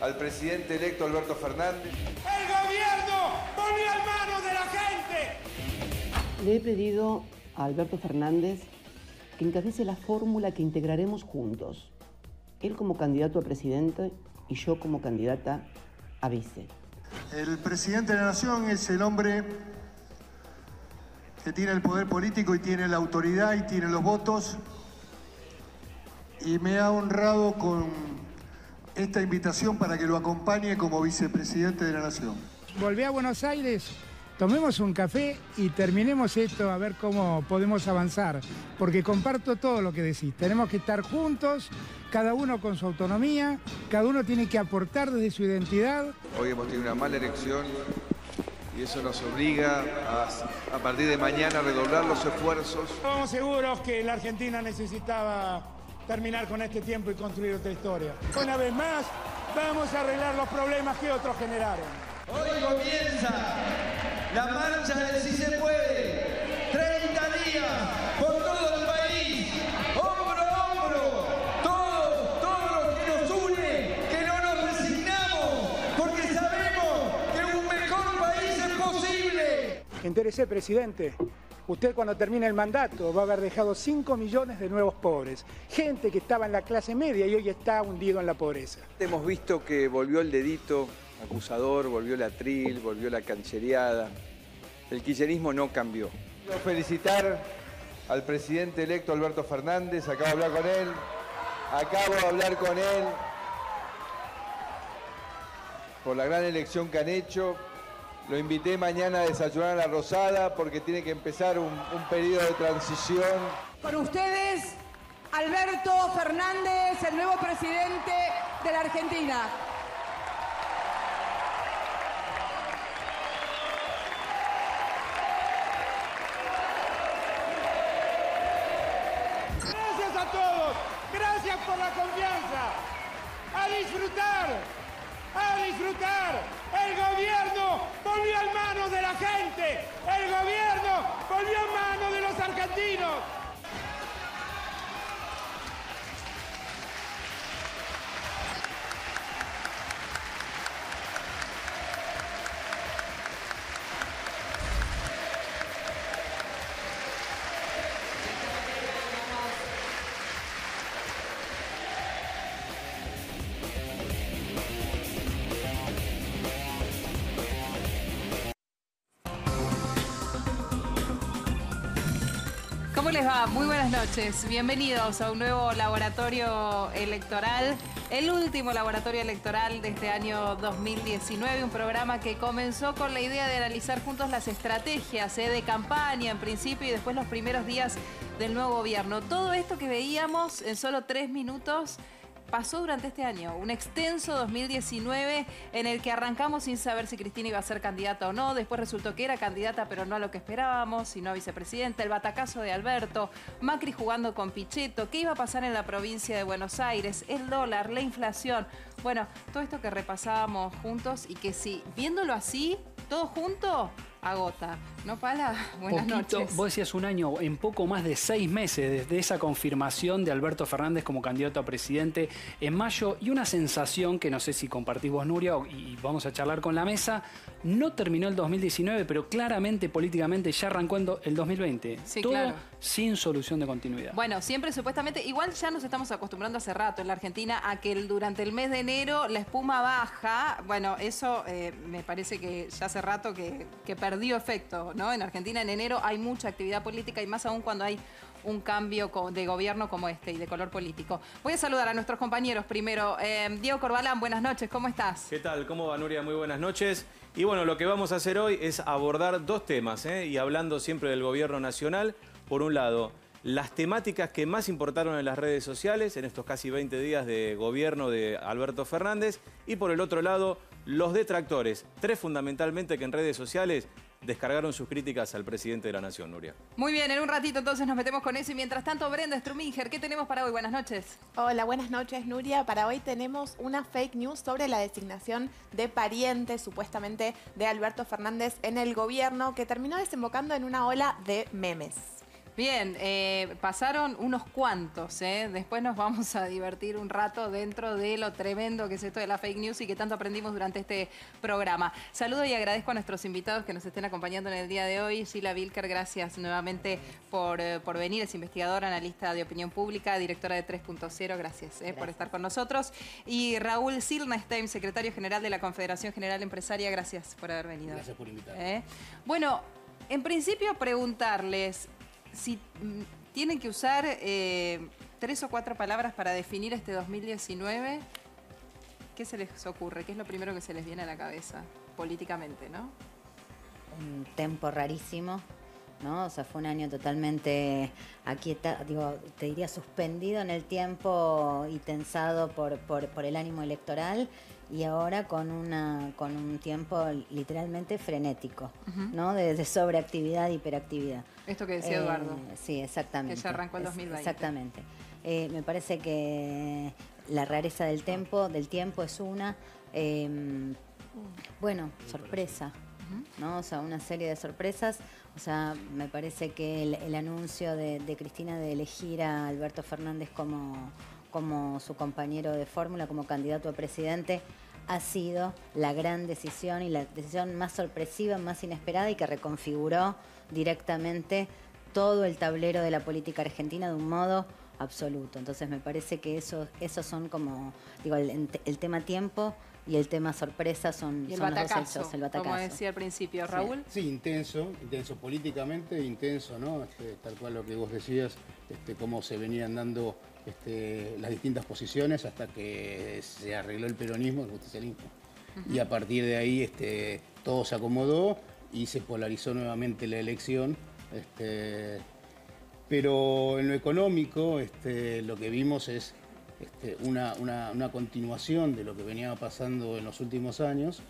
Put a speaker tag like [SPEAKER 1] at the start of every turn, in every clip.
[SPEAKER 1] al presidente electo Alberto Fernández.
[SPEAKER 2] ¡El gobierno volvió en manos de la gente!
[SPEAKER 3] Le he pedido a Alberto Fernández que encabece la fórmula que integraremos juntos. Él como candidato a presidente y yo como candidata a vice.
[SPEAKER 4] El presidente de la Nación es el hombre que tiene el poder político y tiene la autoridad y tiene los votos. Y me ha honrado con esta invitación para que lo acompañe como vicepresidente de la Nación.
[SPEAKER 5] Volví a Buenos Aires, tomemos un café y terminemos esto a ver cómo podemos avanzar. Porque comparto todo lo que decís. Tenemos que estar juntos, cada uno con su autonomía, cada uno tiene que aportar desde su identidad.
[SPEAKER 1] Hoy hemos tenido una mala elección y eso nos obliga a partir de mañana a redoblar los esfuerzos.
[SPEAKER 2] Estamos seguros que la Argentina necesitaba terminar con este tiempo y construir otra historia. Una vez más, vamos a arreglar los problemas que otros generaron.
[SPEAKER 6] Hoy comienza la marcha del Sí se puede. 30 días por todo el país, hombro a hombro, todo lo que nos une, que no nos resignamos, porque sabemos que un mejor país es posible.
[SPEAKER 5] Entérese, presidente, usted cuando termine el mandato va a haber dejado 5 millones de nuevos pobres. Gente que estaba en la clase media y hoy está hundido en la pobreza.
[SPEAKER 1] Hemos visto que volvió el dedito acusador, volvió el atril, volvió la canchereada. El kirchnerismo no cambió. Quiero felicitar al presidente electo Alberto Fernández, acabo de hablar con él por la gran elección que han hecho. Lo invité mañana a desayunar a la Rosada porque tiene que empezar un periodo de transición.
[SPEAKER 7] Con ustedes, Alberto Fernández, el nuevo presidente de la Argentina.
[SPEAKER 2] Gracias a todos, gracias por la confianza. A disfrutar, a disfrutar. El gobierno volvió en manos de la gente. El gobierno volvió en manos de los argentinos.
[SPEAKER 8] ¿Cómo les va? Muy buenas noches. Bienvenidos a un nuevo laboratorio electoral, el último laboratorio electoral de este año 2019, un programa que comenzó con la idea de analizar juntos las estrategias de campaña en principio y después los primeros días del nuevo gobierno. Todo esto que veíamos en solo 3 minutos pasó durante este año, un extenso 2019 en el que arrancamos sin saber si Cristina iba a ser candidata o no, después resultó que era candidata pero no a lo que esperábamos, sino a vicepresidenta, el batacazo de Alberto, Macri jugando con Pichetto, qué iba a pasar en la provincia de Buenos Aires, el dólar, la inflación, bueno, todo esto que repasábamos juntos y que sí, viéndolo así, todo junto, agota. ¿No, Pala? Buenas noches.
[SPEAKER 9] Vos decías un año, en poco más de 6 meses desde esa confirmación de Alberto Fernández como candidato a presidente en mayo y una sensación que no sé si compartís vos, Nuria, y vamos a charlar con la mesa. No terminó el 2019, pero claramente políticamente ya arrancó el 2020.
[SPEAKER 8] Sí,
[SPEAKER 9] todo
[SPEAKER 8] claro.
[SPEAKER 9] Sin solución de continuidad.
[SPEAKER 8] Bueno, siempre supuestamente, igual ya nos estamos acostumbrando hace rato en la Argentina a que durante el mes de enero la espuma baja. Bueno, eso me parece que ya hace rato que perdió efecto, ¿no? En Argentina en enero hay mucha actividad política y más aún cuando hay un cambio de gobierno como este y de color político. Voy a saludar a nuestros compañeros primero. Diego Corbalán, buenas noches, ¿cómo estás?
[SPEAKER 10] ¿Qué tal? ¿Cómo va, Nuria? Muy buenas noches. Y bueno, lo que vamos a hacer hoy es abordar 2 temas, y hablando siempre del gobierno nacional. Por un lado, las temáticas que más importaron en las redes sociales en estos casi 20 días de gobierno de Alberto Fernández. Y por el otro lado, los detractores, 3 fundamentalmente que en redes sociales descargaron sus críticas al presidente de la Nación, Nuria.
[SPEAKER 8] Muy bien, en un ratito entonces nos metemos con eso y mientras tanto, Brenda Struminger, ¿qué tenemos para hoy? Buenas noches.
[SPEAKER 11] Hola, buenas noches, Nuria. Para hoy tenemos una fake news sobre la designación de pariente, supuestamente, de Alberto Fernández en el gobierno, que terminó desembocando en una ola de memes.
[SPEAKER 8] Bien, pasaron unos cuantos, después nos vamos a divertir un rato dentro de lo tremendo que es esto de la fake news y que tanto aprendimos durante este programa. Saludo y agradezco a nuestros invitados que nos estén acompañando en el día de hoy. Sheila Vilker, gracias nuevamente por venir, es investigadora, analista de opinión pública, directora de 3.0, gracias por estar con nosotros. Y Raúl Silnestein, secretario general de la Confederación General Empresaria, gracias por haber venido.
[SPEAKER 12] Gracias por invitarme.
[SPEAKER 8] Bueno, en principio preguntarles si tienen que usar 3 o 4 palabras para definir este 2019, ¿qué se les ocurre? ¿Qué es lo primero que se les viene a la cabeza políticamente, no?
[SPEAKER 13] Un tempo rarísimo, ¿no? O sea, fue un año totalmente aquietado, digo, te diría suspendido en el tiempo y tensado por el ánimo electoral, y ahora con un tiempo literalmente frenético, ¿no? De sobreactividad, hiperactividad.
[SPEAKER 8] Esto que decía Eduardo.
[SPEAKER 13] Sí, exactamente.
[SPEAKER 8] Que ya arrancó el 2020.
[SPEAKER 13] Exactamente. Me parece que la rareza del tiempo es una. Bueno, sorpresa, ¿no? O sea, una serie de sorpresas. O sea, me parece que el anuncio de Cristina de elegir a Alberto Fernández como su compañero de fórmula, como candidato a presidente, ha sido la gran decisión y la decisión más sorpresiva, más inesperada y que reconfiguró directamente todo el tablero de la política argentina de un modo absoluto. Entonces me parece que esos son como, digo, el tema tiempo y el tema sorpresa son
[SPEAKER 8] el
[SPEAKER 13] los
[SPEAKER 8] batacazo,
[SPEAKER 13] dos hechos, el batacazo.
[SPEAKER 8] como decía al principio. Raúl.
[SPEAKER 12] Sí, intenso políticamente, intenso, ¿no? Tal cual lo que vos decías, cómo se venían dando las distintas posiciones hasta que se arregló el peronismo, el justicialismo. Y a partir de ahí todo se acomodó y se polarizó nuevamente la elección. Pero en lo económico lo que vimos es una continuación de lo que venía pasando en los últimos años,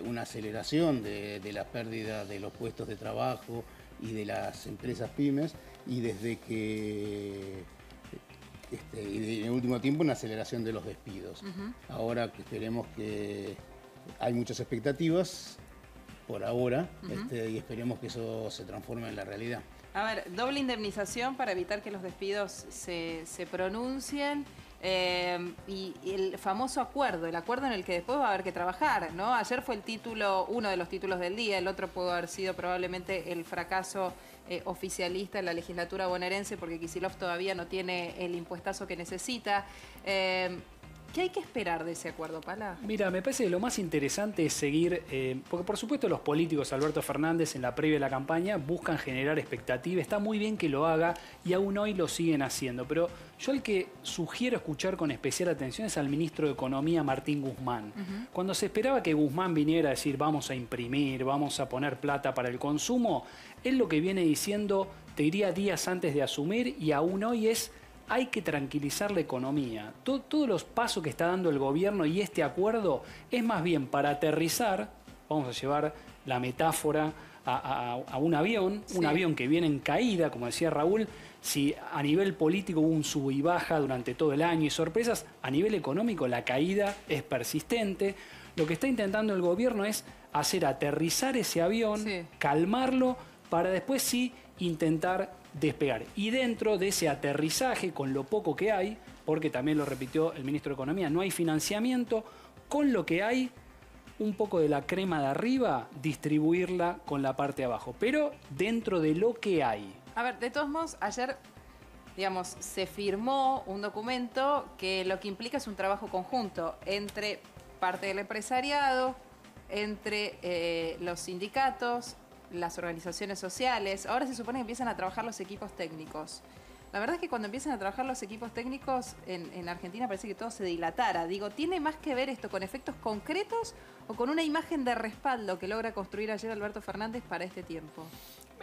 [SPEAKER 12] una aceleración de la pérdida de los puestos de trabajo y de las empresas pymes, y desde que y en el último tiempo una aceleración de los despidos. Ahora que esperemos que hay muchas expectativas por ahora, y esperemos que eso se transforme en la realidad.
[SPEAKER 8] A ver, doble indemnización para evitar que los despidos se pronuncien. Y el famoso acuerdo, el acuerdo en el que después va a haber que trabajar, ¿no? Ayer fue uno de los títulos del día, el otro pudo haber sido probablemente el fracaso oficialista en la legislatura bonaerense, porque Kicillof todavía no tiene el impuestazo que necesita. ¿Qué hay que esperar de ese acuerdo, Pala?
[SPEAKER 9] Mira, me parece que lo más interesante es seguir, porque por supuesto los políticos, Alberto Fernández, en la previa de la campaña, buscan generar expectativa. Está muy bien que lo haga y aún hoy lo siguen haciendo. Pero yo al que sugiero escuchar con especial atención es al ministro de Economía, Martín Guzmán. Cuando se esperaba que Guzmán viniera a decir vamos a imprimir, vamos a poner plata para el consumo, él lo que viene diciendo, te diría días antes de asumir y aún hoy es: hay que tranquilizar la economía. Todos los pasos que está dando el gobierno y este acuerdo es más bien para aterrizar, vamos a llevar la metáfora a un avión, un avión que viene en caída, como decía Raúl. Si a nivel político hubo un sub y baja durante todo el año y sorpresas, a nivel económico la caída es persistente. Lo que está intentando el gobierno es hacer aterrizar ese avión, calmarlo, para después sí intentar despegar. Y dentro de ese aterrizaje, con lo poco que hay, porque también lo repitió el ministro de Economía, no hay financiamiento, con lo que hay, un poco de la crema de arriba, distribuirla con la parte de abajo, pero dentro de lo que hay.
[SPEAKER 8] A ver, de todos modos, ayer, digamos, se firmó un documento que lo que implica es un trabajo conjunto entre parte del empresariado, entre los sindicatos, las organizaciones sociales. Ahora se supone que empiezan a trabajar los equipos técnicos. La verdad es que cuando empiezan a trabajar los equipos técnicos en Argentina parece que todo se dilatara. Digo, ¿tiene más que ver esto con efectos concretos o con una imagen de respaldo que logra construir ayer Alberto Fernández para este tiempo?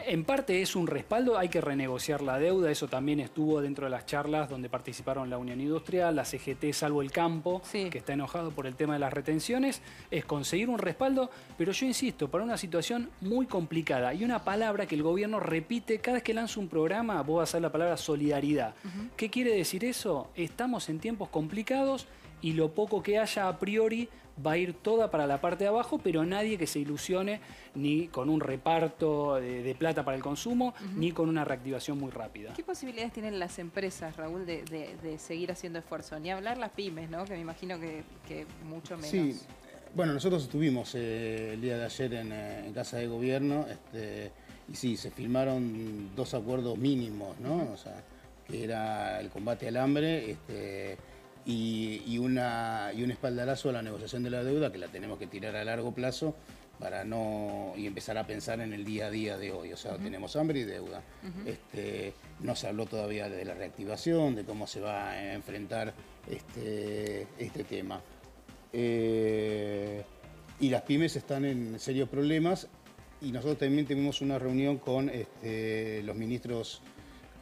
[SPEAKER 9] En parte es un respaldo, hay que renegociar la deuda, eso también estuvo dentro de las charlas donde participaron la Unión Industrial, la CGT, salvo el campo, que está enojado por el tema de las retenciones, es conseguir un respaldo, pero yo insisto, para una situación muy complicada y una palabra que el gobierno repite cada vez que lanza un programa, vos vas a ver la palabra solidaridad. ¿Qué quiere decir eso? Estamos en tiempos complicados y lo poco que haya a priori va a ir toda para la parte de abajo, pero nadie que se ilusione ni con un reparto de plata para el consumo, ni con una reactivación muy rápida.
[SPEAKER 8] ¿Qué posibilidades tienen las empresas, Raúl, de seguir haciendo esfuerzo? Ni hablar las pymes, ¿no? Que me imagino que mucho menos.
[SPEAKER 12] Sí, bueno, nosotros estuvimos el día de ayer en Casa de Gobierno, y sí, se firmaron 2 acuerdos mínimos, ¿no? O sea, que era el combate al hambre, y un espaldarazo a la negociación de la deuda, que la tenemos que tirar a largo plazo para y empezar a pensar en el día a día de hoy. O sea, tenemos hambre y deuda. No se habló todavía de la reactivación, de cómo se va a enfrentar este tema. Y las pymes están en serios problemas, y nosotros también tuvimos una reunión con los ministros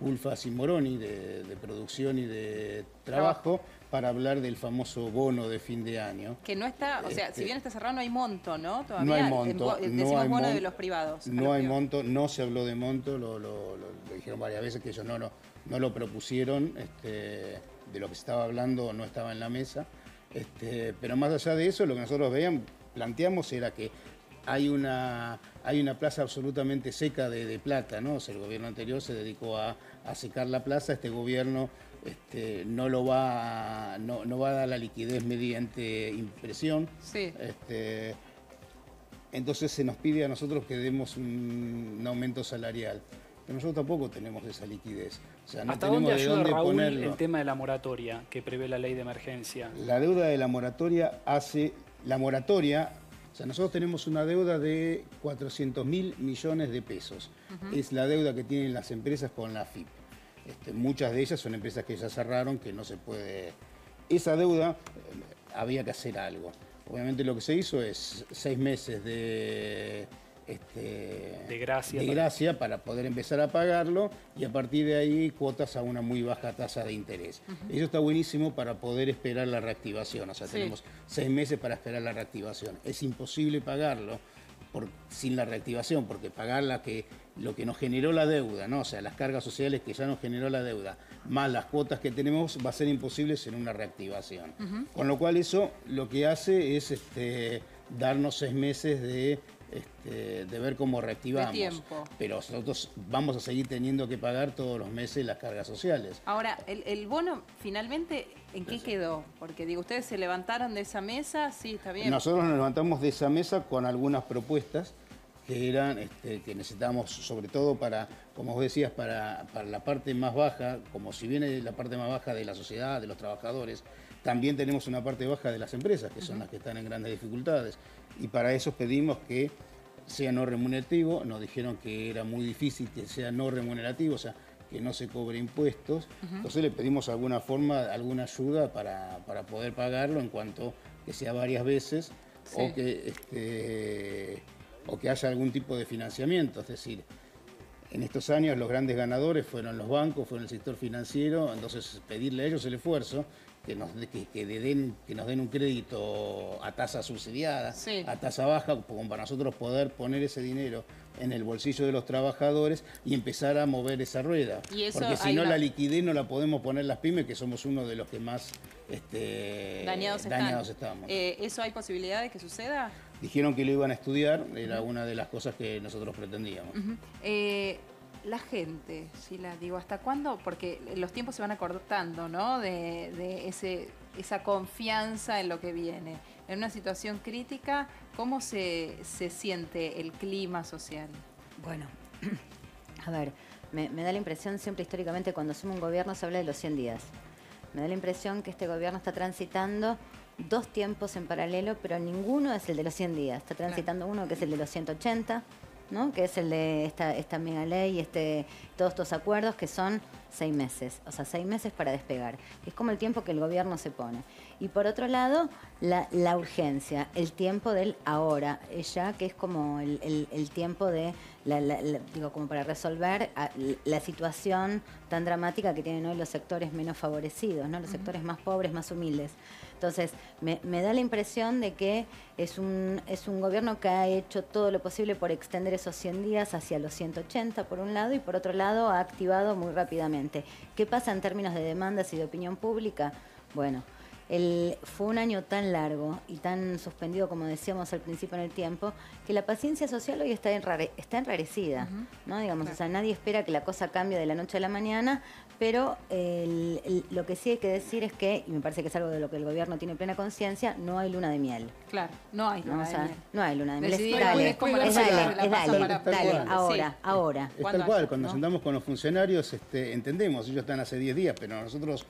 [SPEAKER 12] Ulfas y Moroni de Producción y de Trabajo para hablar del famoso bono de fin de año.
[SPEAKER 8] Que no está, o sea, si bien está cerrado, no hay monto, ¿no? Todavía
[SPEAKER 12] no hay monto.
[SPEAKER 8] Decimos bono de los privados.
[SPEAKER 12] No hay monto, no se habló de monto, lo dijeron varias veces que ellos no lo propusieron, de lo que se estaba hablando no estaba en la mesa. Pero más allá de eso, lo que nosotros planteamos era que hay una plaza absolutamente seca de plata, ¿no? O sea, el gobierno anterior se dedicó a secar la plaza, este gobierno no va a dar la liquidez mediante impresión.
[SPEAKER 8] Sí.
[SPEAKER 12] Entonces se nos pide a nosotros que demos un aumento salarial. Pero nosotros tampoco tenemos esa liquidez. O sea, no
[SPEAKER 9] ¿Hasta
[SPEAKER 12] tenemos
[SPEAKER 9] dónde ayuda, Raúl,
[SPEAKER 12] ponerlo.
[SPEAKER 9] el tema de la moratoria que prevé la ley de emergencia?
[SPEAKER 12] La deuda de la moratoria o sea, nosotros tenemos una deuda de 400.000 millones de pesos. Es la deuda que tienen las empresas con la AFIP. Muchas de ellas son empresas que ya cerraron, que no se puede... Esa deuda había que hacer algo. Obviamente lo que se hizo es 6 meses de gracia para poder empezar a pagarlo, y a partir de ahí cuotas a una muy baja tasa de interés. Eso está buenísimo para poder esperar la reactivación. O sea, tenemos 6 meses para esperar la reactivación. Es imposible pagarlo sin la reactivación, porque pagar lo que nos generó la deuda, ¿no? O sea, las cargas sociales que ya nos generó la deuda, más las cuotas que tenemos, va a ser imposible sin una reactivación. Con lo cual eso lo que hace es darnos 6 meses de ver cómo reactivamos.
[SPEAKER 8] De tiempo.
[SPEAKER 12] Pero nosotros vamos a seguir teniendo que pagar todos los meses las cargas sociales.
[SPEAKER 8] Ahora, el bono finalmente, ¿en qué quedó? Porque digo, ustedes se levantaron de esa mesa, sí, está bien.
[SPEAKER 12] Nosotros nos levantamos de esa mesa con algunas propuestas que eran que necesitamos, sobre todo para, como vos decías, para la parte más baja, como si viene la parte más baja de la sociedad, de los trabajadores, también tenemos una parte baja de las empresas, que son las que están en grandes dificultades. Y para eso pedimos que sea no remunerativo. Nos dijeron que era muy difícil que sea no remunerativo, o sea, que no se cobre impuestos. Entonces le pedimos alguna ayuda para poder pagarlo, en cuanto que sea varias veces, o que haya algún tipo de financiamiento. Es decir, en estos años los grandes ganadores fueron los bancos, fueron el sector financiero. Entonces pedirle a ellos el esfuerzo que nos den un crédito a tasa subsidiada, a tasa baja, como para nosotros poder poner ese dinero en el bolsillo de los trabajadores y empezar a mover esa rueda. Porque si no, la liquidez no la podemos poner las pymes, que somos uno de los que más dañados estamos.
[SPEAKER 8] ¿Eso hay posibilidad de que suceda?
[SPEAKER 12] Dijeron que lo iban a estudiar, era una de las cosas que nosotros pretendíamos.
[SPEAKER 8] La gente, Sheila, digo, ¿hasta cuándo? Porque los tiempos se van acortando, ¿no? De esa confianza en lo que viene. En una situación crítica, ¿cómo se siente el clima social?
[SPEAKER 13] Bueno, a ver, me da la impresión, siempre históricamente cuando asume un gobierno se habla de los 100 días. Me da la impresión que este gobierno está transitando 2 tiempos en paralelo, pero ninguno es el de los 100 días. Está transitando uno que es el de los 180, ¿no? Que es el de esta mega ley, todos estos acuerdos que son 6 meses, o sea, 6 meses para despegar. Es como el tiempo que el gobierno se pone. Y por otro lado, la urgencia, el tiempo del ahora, ya que es como el tiempo de, digo, como para resolver la situación tan dramática que tienen hoy los sectores menos favorecidos, ¿no? Los sectores más pobres, más humildes. Entonces, me da la impresión de que es un gobierno que ha hecho todo lo posible por extender esos 100 días hacia los 180 por un lado, y por otro lado ha activado muy rápidamente. ¿Qué pasa en términos de demandas y de opinión pública? Bueno, fue un año tan largo y tan suspendido, como decíamos al principio en el tiempo, que la paciencia social hoy está enrarecida, ¿no? Digamos, claro. O sea, nadie espera que la cosa cambie de la noche a la mañana, pero lo que sí hay que decir es que, y me parece que es algo de lo que el gobierno tiene plena conciencia, no hay luna de miel.
[SPEAKER 8] Claro, no hay luna de miel.
[SPEAKER 13] No hay luna de miel.
[SPEAKER 8] Dale,
[SPEAKER 13] ahora.
[SPEAKER 12] Es tal cual, cuando nos sentamos con los funcionarios entendemos, ellos están hace 10 días, pero nosotros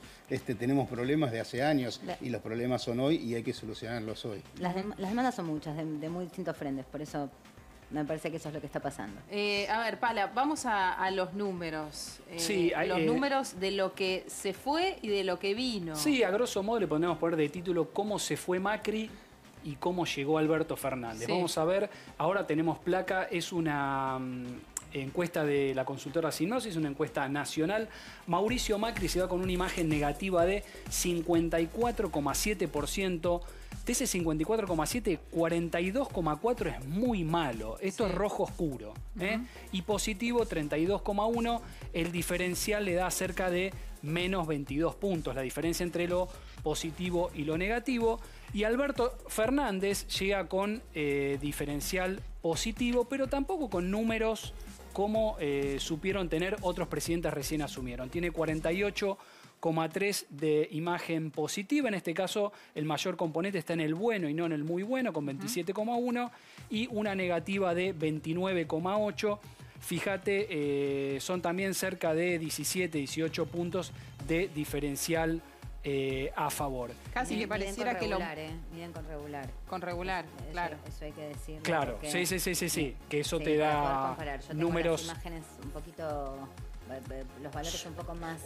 [SPEAKER 12] tenemos problemas de hace años y los problemas son hoy y hay que solucionarlos hoy.
[SPEAKER 13] Las demandas son muchas, de muy distintos frentes, por eso me parece que eso es lo que está pasando.
[SPEAKER 8] A ver, Pala, vamos a los números.
[SPEAKER 9] Sí,
[SPEAKER 8] los números de lo que se fue y de lo que vino.
[SPEAKER 9] Sí, a grosso modo le podemos poner de título cómo se fue Macri y cómo llegó Alberto Fernández. Sí. Vamos a ver, ahora tenemos placa, es una encuesta de la consultora Sinopsis, una encuesta nacional. Mauricio Macri se va con una imagen negativa de 54,7%. De ese 54,7, 42,4 es muy malo. Esto es rojo oscuro. Y positivo, 32,1. El diferencial le da cerca de menos 22 puntos. La diferencia entre lo positivo y lo negativo. Y Alberto Fernández llega con diferencial positivo, pero tampoco con números como supieron tener otros presidentes recién asumieron. Tiene 48,3 de imagen positiva. En este caso, el mayor componente está en el bueno y no en el muy bueno, con 27,1. Y una negativa de 29,8. Fíjate, son también cerca de 17, 18 puntos de diferencial a favor.
[SPEAKER 8] Casi que pareciera que lo...
[SPEAKER 13] Miden con regular.
[SPEAKER 8] Con regular, claro.
[SPEAKER 13] Eso hay que decirlo.
[SPEAKER 9] Claro,
[SPEAKER 13] porque,
[SPEAKER 9] sí. Que eso te da
[SPEAKER 13] yo
[SPEAKER 9] números...
[SPEAKER 13] Tengo las imágenes un poquito... Los valores un poco más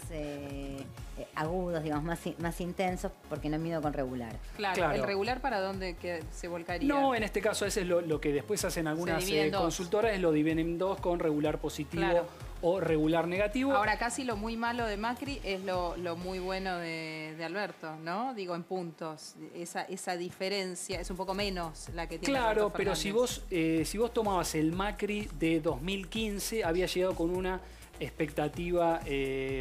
[SPEAKER 13] agudos, digamos, más intensos, porque no mido con regular.
[SPEAKER 8] Claro. ¿El regular para dónde se volcaría?
[SPEAKER 9] No, en este caso ese es lo que después hacen algunas consultoras, es lo dividen en dos con regular positivo o regular negativo.
[SPEAKER 8] Ahora, casi lo muy malo de Macri es lo muy bueno de Alberto, ¿no? Digo, en puntos. Esa diferencia es un poco menos la que tiene Alberto Fernández.
[SPEAKER 9] Pero si vos tomabas el Macri de 2015, había llegado con una expectativa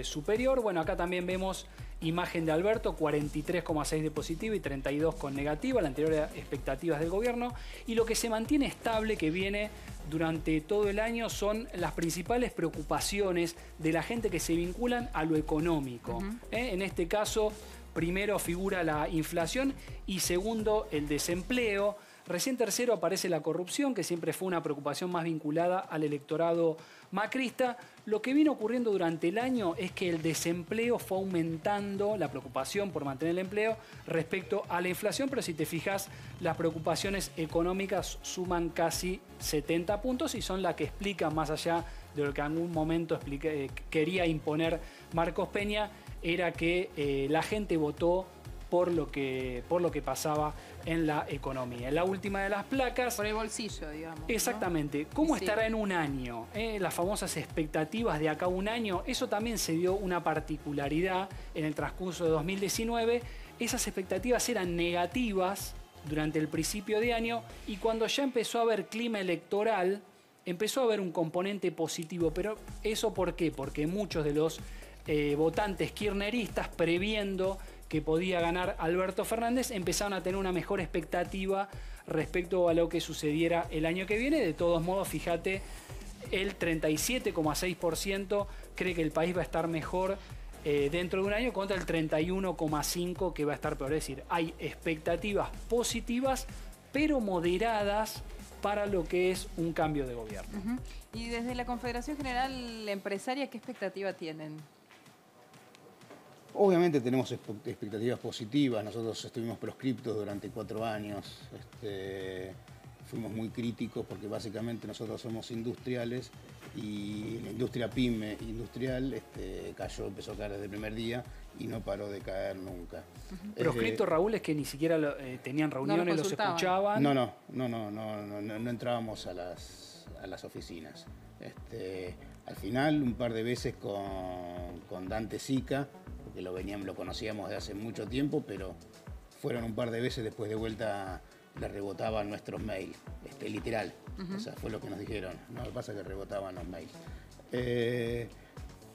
[SPEAKER 9] superior. Bueno, acá también vemos imagen de Alberto, 43,6 de positivo y 32 con negativa. La anterior era expectativas del gobierno. Y lo que se mantiene estable, que viene durante todo el año, son las principales preocupaciones de la gente que se vinculan a lo económico. En este caso, primero figura la inflación y segundo el desempleo. Recién tercero aparece la corrupción, que siempre fue una preocupación más vinculada al electorado macrista. Lo que vino ocurriendo durante el año es que el desempleo fue aumentando, la preocupación por mantener el empleo respecto a la inflación, pero si te fijas, las preocupaciones económicas suman casi 70 puntos y son las que explican, más allá de lo que en algún momento quería imponer Marcos Peña, era que la gente votó por lo que pasaba en la economía. La última de las placas...
[SPEAKER 8] Por el bolsillo, digamos.
[SPEAKER 9] Exactamente. ¿Cómo estará en un año? Las famosas expectativas de acá a un año. Eso también se dio una particularidad en el transcurso de 2019. Esas expectativas eran negativas durante el principio de año y cuando ya empezó a haber clima electoral, empezó a haber un componente positivo. Pero ¿eso por qué? Porque muchos de los votantes kirchneristas, previendo que podía ganar Alberto Fernández, empezaron a tener una mejor expectativa respecto a lo que sucediera el año que viene. De todos modos, fíjate, el 37,6% cree que el país va a estar mejor dentro de un año contra el 31,5% que va a estar peor. Es decir, hay expectativas positivas, pero moderadas para lo que es un cambio de gobierno.
[SPEAKER 8] Y desde la Confederación General Empresaria, ¿qué expectativa tienen?
[SPEAKER 12] Obviamente tenemos expectativas positivas. Nosotros estuvimos proscriptos durante 4 años. Fuimos muy críticos porque básicamente nosotros somos industriales y la industria pyme industrial empezó a caer desde el primer día y no paró de caer nunca.
[SPEAKER 9] Proscripto, Raúl, es que ni siquiera tenían reuniones, los escuchaban.
[SPEAKER 12] No entrábamos a las oficinas. Al final, un par de veces con Dante Sica, porque lo conocíamos de hace mucho tiempo, pero fueron un par de veces, después de vuelta le rebotaban nuestros mails, literal. O sea, fue lo que nos dijeron. No, lo que pasa es que rebotaban los mails.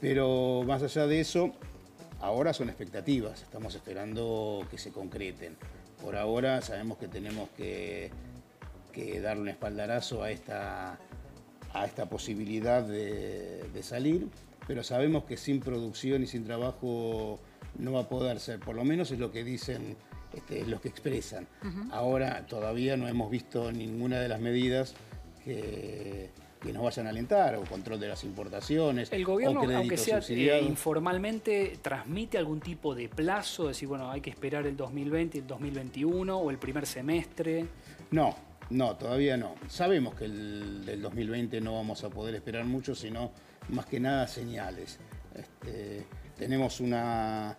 [SPEAKER 12] Pero más allá de eso, Ahora son expectativas, estamos esperando que se concreten. Por ahora sabemos que tenemos que darle un espaldarazo a esta posibilidad de salir, pero sabemos que sin producción y sin trabajo no va a poder ser, por lo menos es lo que dicen los que expresan. Ahora todavía no hemos visto ninguna de las medidas que nos vayan a alentar, o control de las importaciones.
[SPEAKER 9] El gobierno,
[SPEAKER 12] o
[SPEAKER 9] aunque sea
[SPEAKER 12] subsidiado.
[SPEAKER 9] informalmente, transmite algún tipo de plazo, decir, bueno, hay que esperar el 2020, el 2021 o el primer semestre.
[SPEAKER 12] No, todavía no. Sabemos que del 2020 no vamos a poder esperar mucho, sino más que nada señales. Tenemos una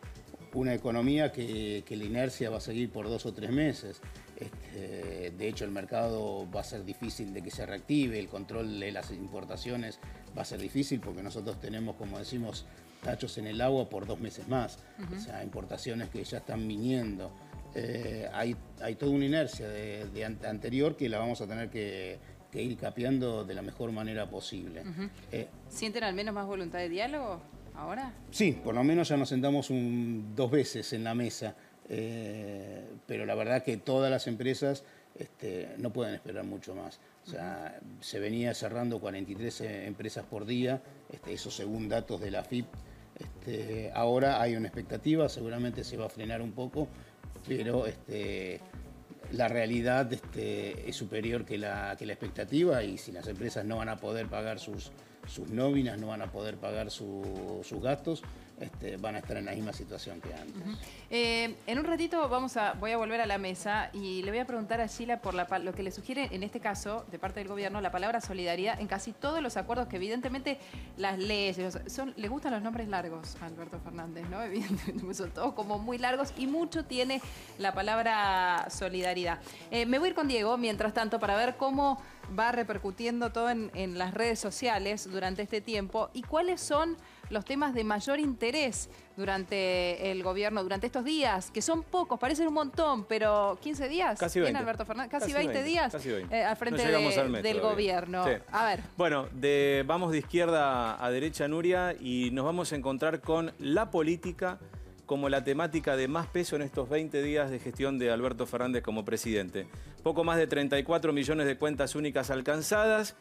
[SPEAKER 12] economía que la inercia va a seguir por 2 o 3 meses. De hecho, el mercado va a ser difícil de que se reactive, el control de las importaciones va a ser difícil porque nosotros tenemos, como decimos, tachos en el agua por 2 meses más. O sea, importaciones que ya están viniendo. Hay toda una inercia de anterior que la vamos a tener que ir capeando de la mejor manera posible.
[SPEAKER 8] ¿Sienten al menos más voluntad de diálogo ahora?
[SPEAKER 12] Sí, por lo menos ya nos sentamos 2 veces en la mesa, pero la verdad que todas las empresas no pueden esperar mucho más. O sea, se venía cerrando 43 empresas por día, eso según datos de la FIP. Ahora hay una expectativa, seguramente se va a frenar un poco, pero la realidad es superior que la expectativa, y si las empresas no van a poder pagar sus nóminas, no van a poder pagar sus gastos, van a estar en la misma situación que antes.
[SPEAKER 8] En un ratito voy a volver a la mesa y le voy a preguntar a Sheila por lo que le sugiere, en este caso, de parte del gobierno, la palabra solidaridad en casi todos los acuerdos que evidentemente las leyes, le gustan los nombres largos a Alberto Fernández, ¿no? Evidentemente son todos como muy largos y mucho tiene la palabra solidaridad. Me voy a ir con Diego, mientras tanto, para ver cómo va repercutiendo todo en las redes sociales durante este tiempo y cuáles son los temas de mayor interés durante el gobierno, durante estos días, que son pocos, parecen un montón, pero 15 días.
[SPEAKER 10] Casi 20.
[SPEAKER 8] ¿Tiene Alberto Fernández? Casi 20 días
[SPEAKER 10] casi 20.
[SPEAKER 8] Al frente del
[SPEAKER 10] todavía.
[SPEAKER 8] gobierno.
[SPEAKER 10] Sí.
[SPEAKER 8] A ver.
[SPEAKER 10] Bueno, vamos de izquierda a derecha, Nuria, y nos vamos a encontrar con la política como la temática de más peso en estos 20 días de gestión de Alberto Fernández como presidente. Poco más de 34 millones de cuentas únicas alcanzadas,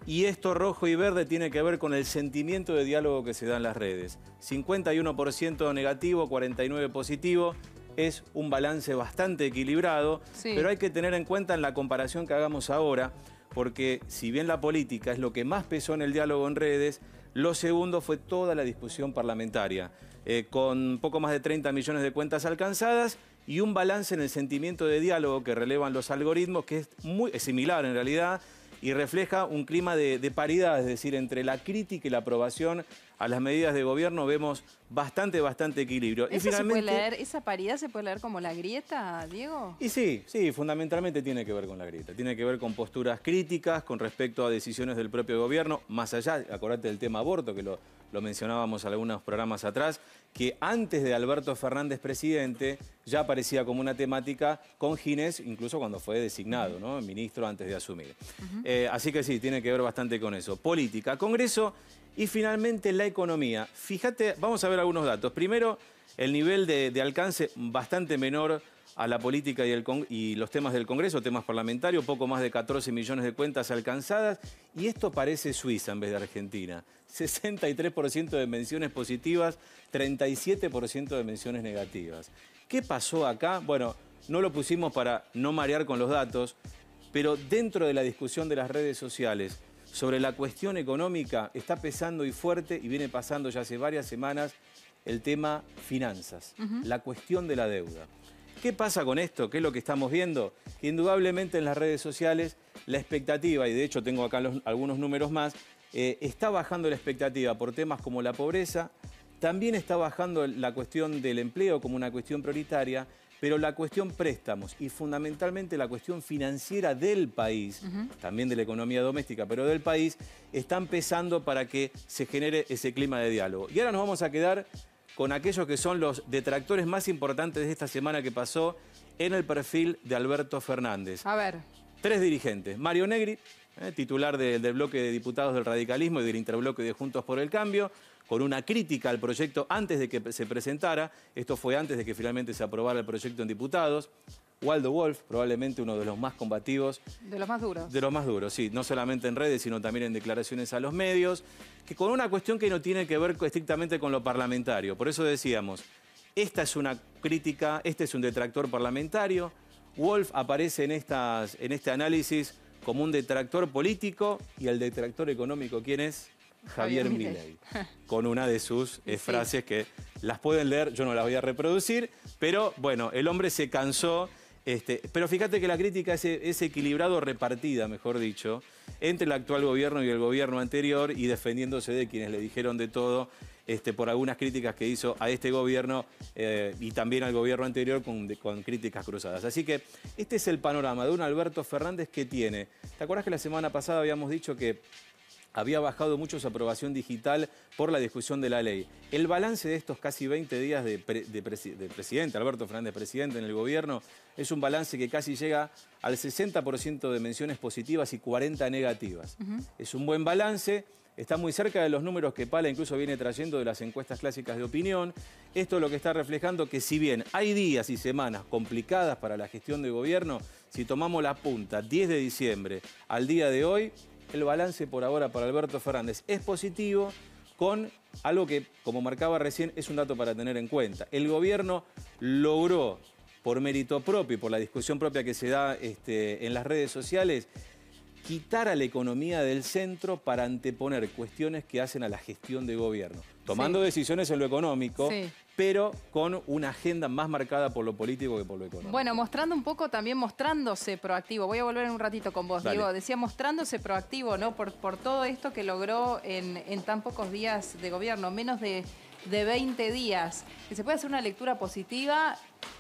[SPEAKER 10] y esto rojo y verde tiene que ver con el sentimiento de diálogo que se da en las redes. 51% negativo, 49% positivo. Es un balance bastante equilibrado, sí, pero hay que tener en cuenta en la comparación que hagamos ahora, porque si bien la política es lo que más pesó en el diálogo en redes, lo segundo fue toda la discusión parlamentaria, con poco más de 30 millones de cuentas alcanzadas y un balance en el sentimiento de diálogo que relevan los algoritmos, que es similar en realidad, y refleja un clima de paridad, es decir, entre la crítica y la aprobación a las medidas de gobierno vemos bastante equilibrio.
[SPEAKER 8] Y finalmente, ¿esa paridad se puede leer como la grieta, Diego?
[SPEAKER 10] Y sí, fundamentalmente tiene que ver con la grieta. Tiene que ver con posturas críticas con respecto a decisiones del propio gobierno, más allá, acordate del tema aborto, que lo mencionábamos algunos programas atrás, que antes de Alberto Fernández presidente ya aparecía como una temática con Ginés, incluso cuando fue designado, ¿no?, ministro antes de asumir. Así que sí, tiene que ver bastante con eso. Política, Congreso y finalmente la economía. Fíjate, vamos a ver algunos datos. Primero, el nivel de alcance bastante menor a la política y los temas del Congreso, temas parlamentarios, poco más de 14 millones de cuentas alcanzadas. Y esto parece Suiza en vez de Argentina. 63% de menciones positivas, 37% de menciones negativas. ¿Qué pasó acá? Bueno, no lo pusimos para no marear con los datos, pero dentro de la discusión de las redes sociales sobre la cuestión económica está pesando y fuerte, y viene pasando ya hace varias semanas, el tema finanzas, la cuestión de la deuda. ¿Qué pasa con esto? ¿Qué es lo que estamos viendo? Que indudablemente en las redes sociales la expectativa, y de hecho tengo acá algunos números más, está bajando la expectativa por temas como la pobreza, también está bajando la cuestión del empleo como una cuestión prioritaria, pero la cuestión préstamos y fundamentalmente la cuestión financiera del país, también de la economía doméstica, pero del país, están pesando para que se genere ese clima de diálogo. Y ahora nos vamos a quedar con aquellos que son los detractores más importantes de esta semana que pasó en el perfil de Alberto Fernández.
[SPEAKER 8] A ver.
[SPEAKER 10] 3 dirigentes: Mario Negri, titular del bloque de diputados del radicalismo y del interbloque de Juntos por el Cambio, con una crítica al proyecto antes de que se presentara. Esto fue antes de que finalmente se aprobara el proyecto en diputados. Waldo Wolf, probablemente uno de los más combativos.
[SPEAKER 8] De los más duros.
[SPEAKER 10] De los más duros, sí. No solamente en redes, sino también en declaraciones a los medios, que con una cuestión que no tiene que ver estrictamente con lo parlamentario. Por eso decíamos, esta es una crítica, este es un detractor parlamentario. Wolf aparece en este análisis como un detractor político, y el detractor económico, ¿quién es? Javier Milei. Con una de sus frases que las pueden leer, yo no las voy a reproducir, pero bueno, el hombre se cansó. Pero fíjate que la crítica es equilibrado, repartida, mejor dicho, entre el actual gobierno y el gobierno anterior, y defendiéndose de quienes le dijeron de todo por algunas críticas que hizo a este gobierno y también al gobierno anterior con críticas cruzadas. Así que este es el panorama de un Alberto Fernández que tiene. ¿Te acuerdas que la semana pasada habíamos dicho que había bajado mucho su aprobación digital por la discusión de la ley? El balance de estos casi 20 días de presidente, Alberto Fernández presidente en el gobierno, es un balance que casi llega al 60% de menciones positivas y 40 negativas. Es un buen balance, está muy cerca de los números que Pala incluso viene trayendo de las encuestas clásicas de opinión. Esto es lo que está reflejando que, si bien hay días y semanas complicadas para la gestión de gobierno, si tomamos la punta 10 de diciembre al día de hoy, el balance por ahora para Alberto Fernández es positivo, con algo que, como marcaba recién, es un dato para tener en cuenta. El gobierno logró, por mérito propio y por la discusión propia que se da en las redes sociales, quitar a la economía del centro para anteponer cuestiones que hacen a la gestión de gobierno, tomando decisiones en lo económico, pero con una agenda más marcada por lo político que por lo económico.
[SPEAKER 8] Bueno, mostrando un poco, también mostrándose proactivo. Voy a volver en un ratito con vos,
[SPEAKER 10] Dale.
[SPEAKER 8] Diego. Decía mostrándose proactivo, ¿no? Por todo esto que logró en tan pocos días de gobierno, menos de 20 días. Que se puede hacer una lectura positiva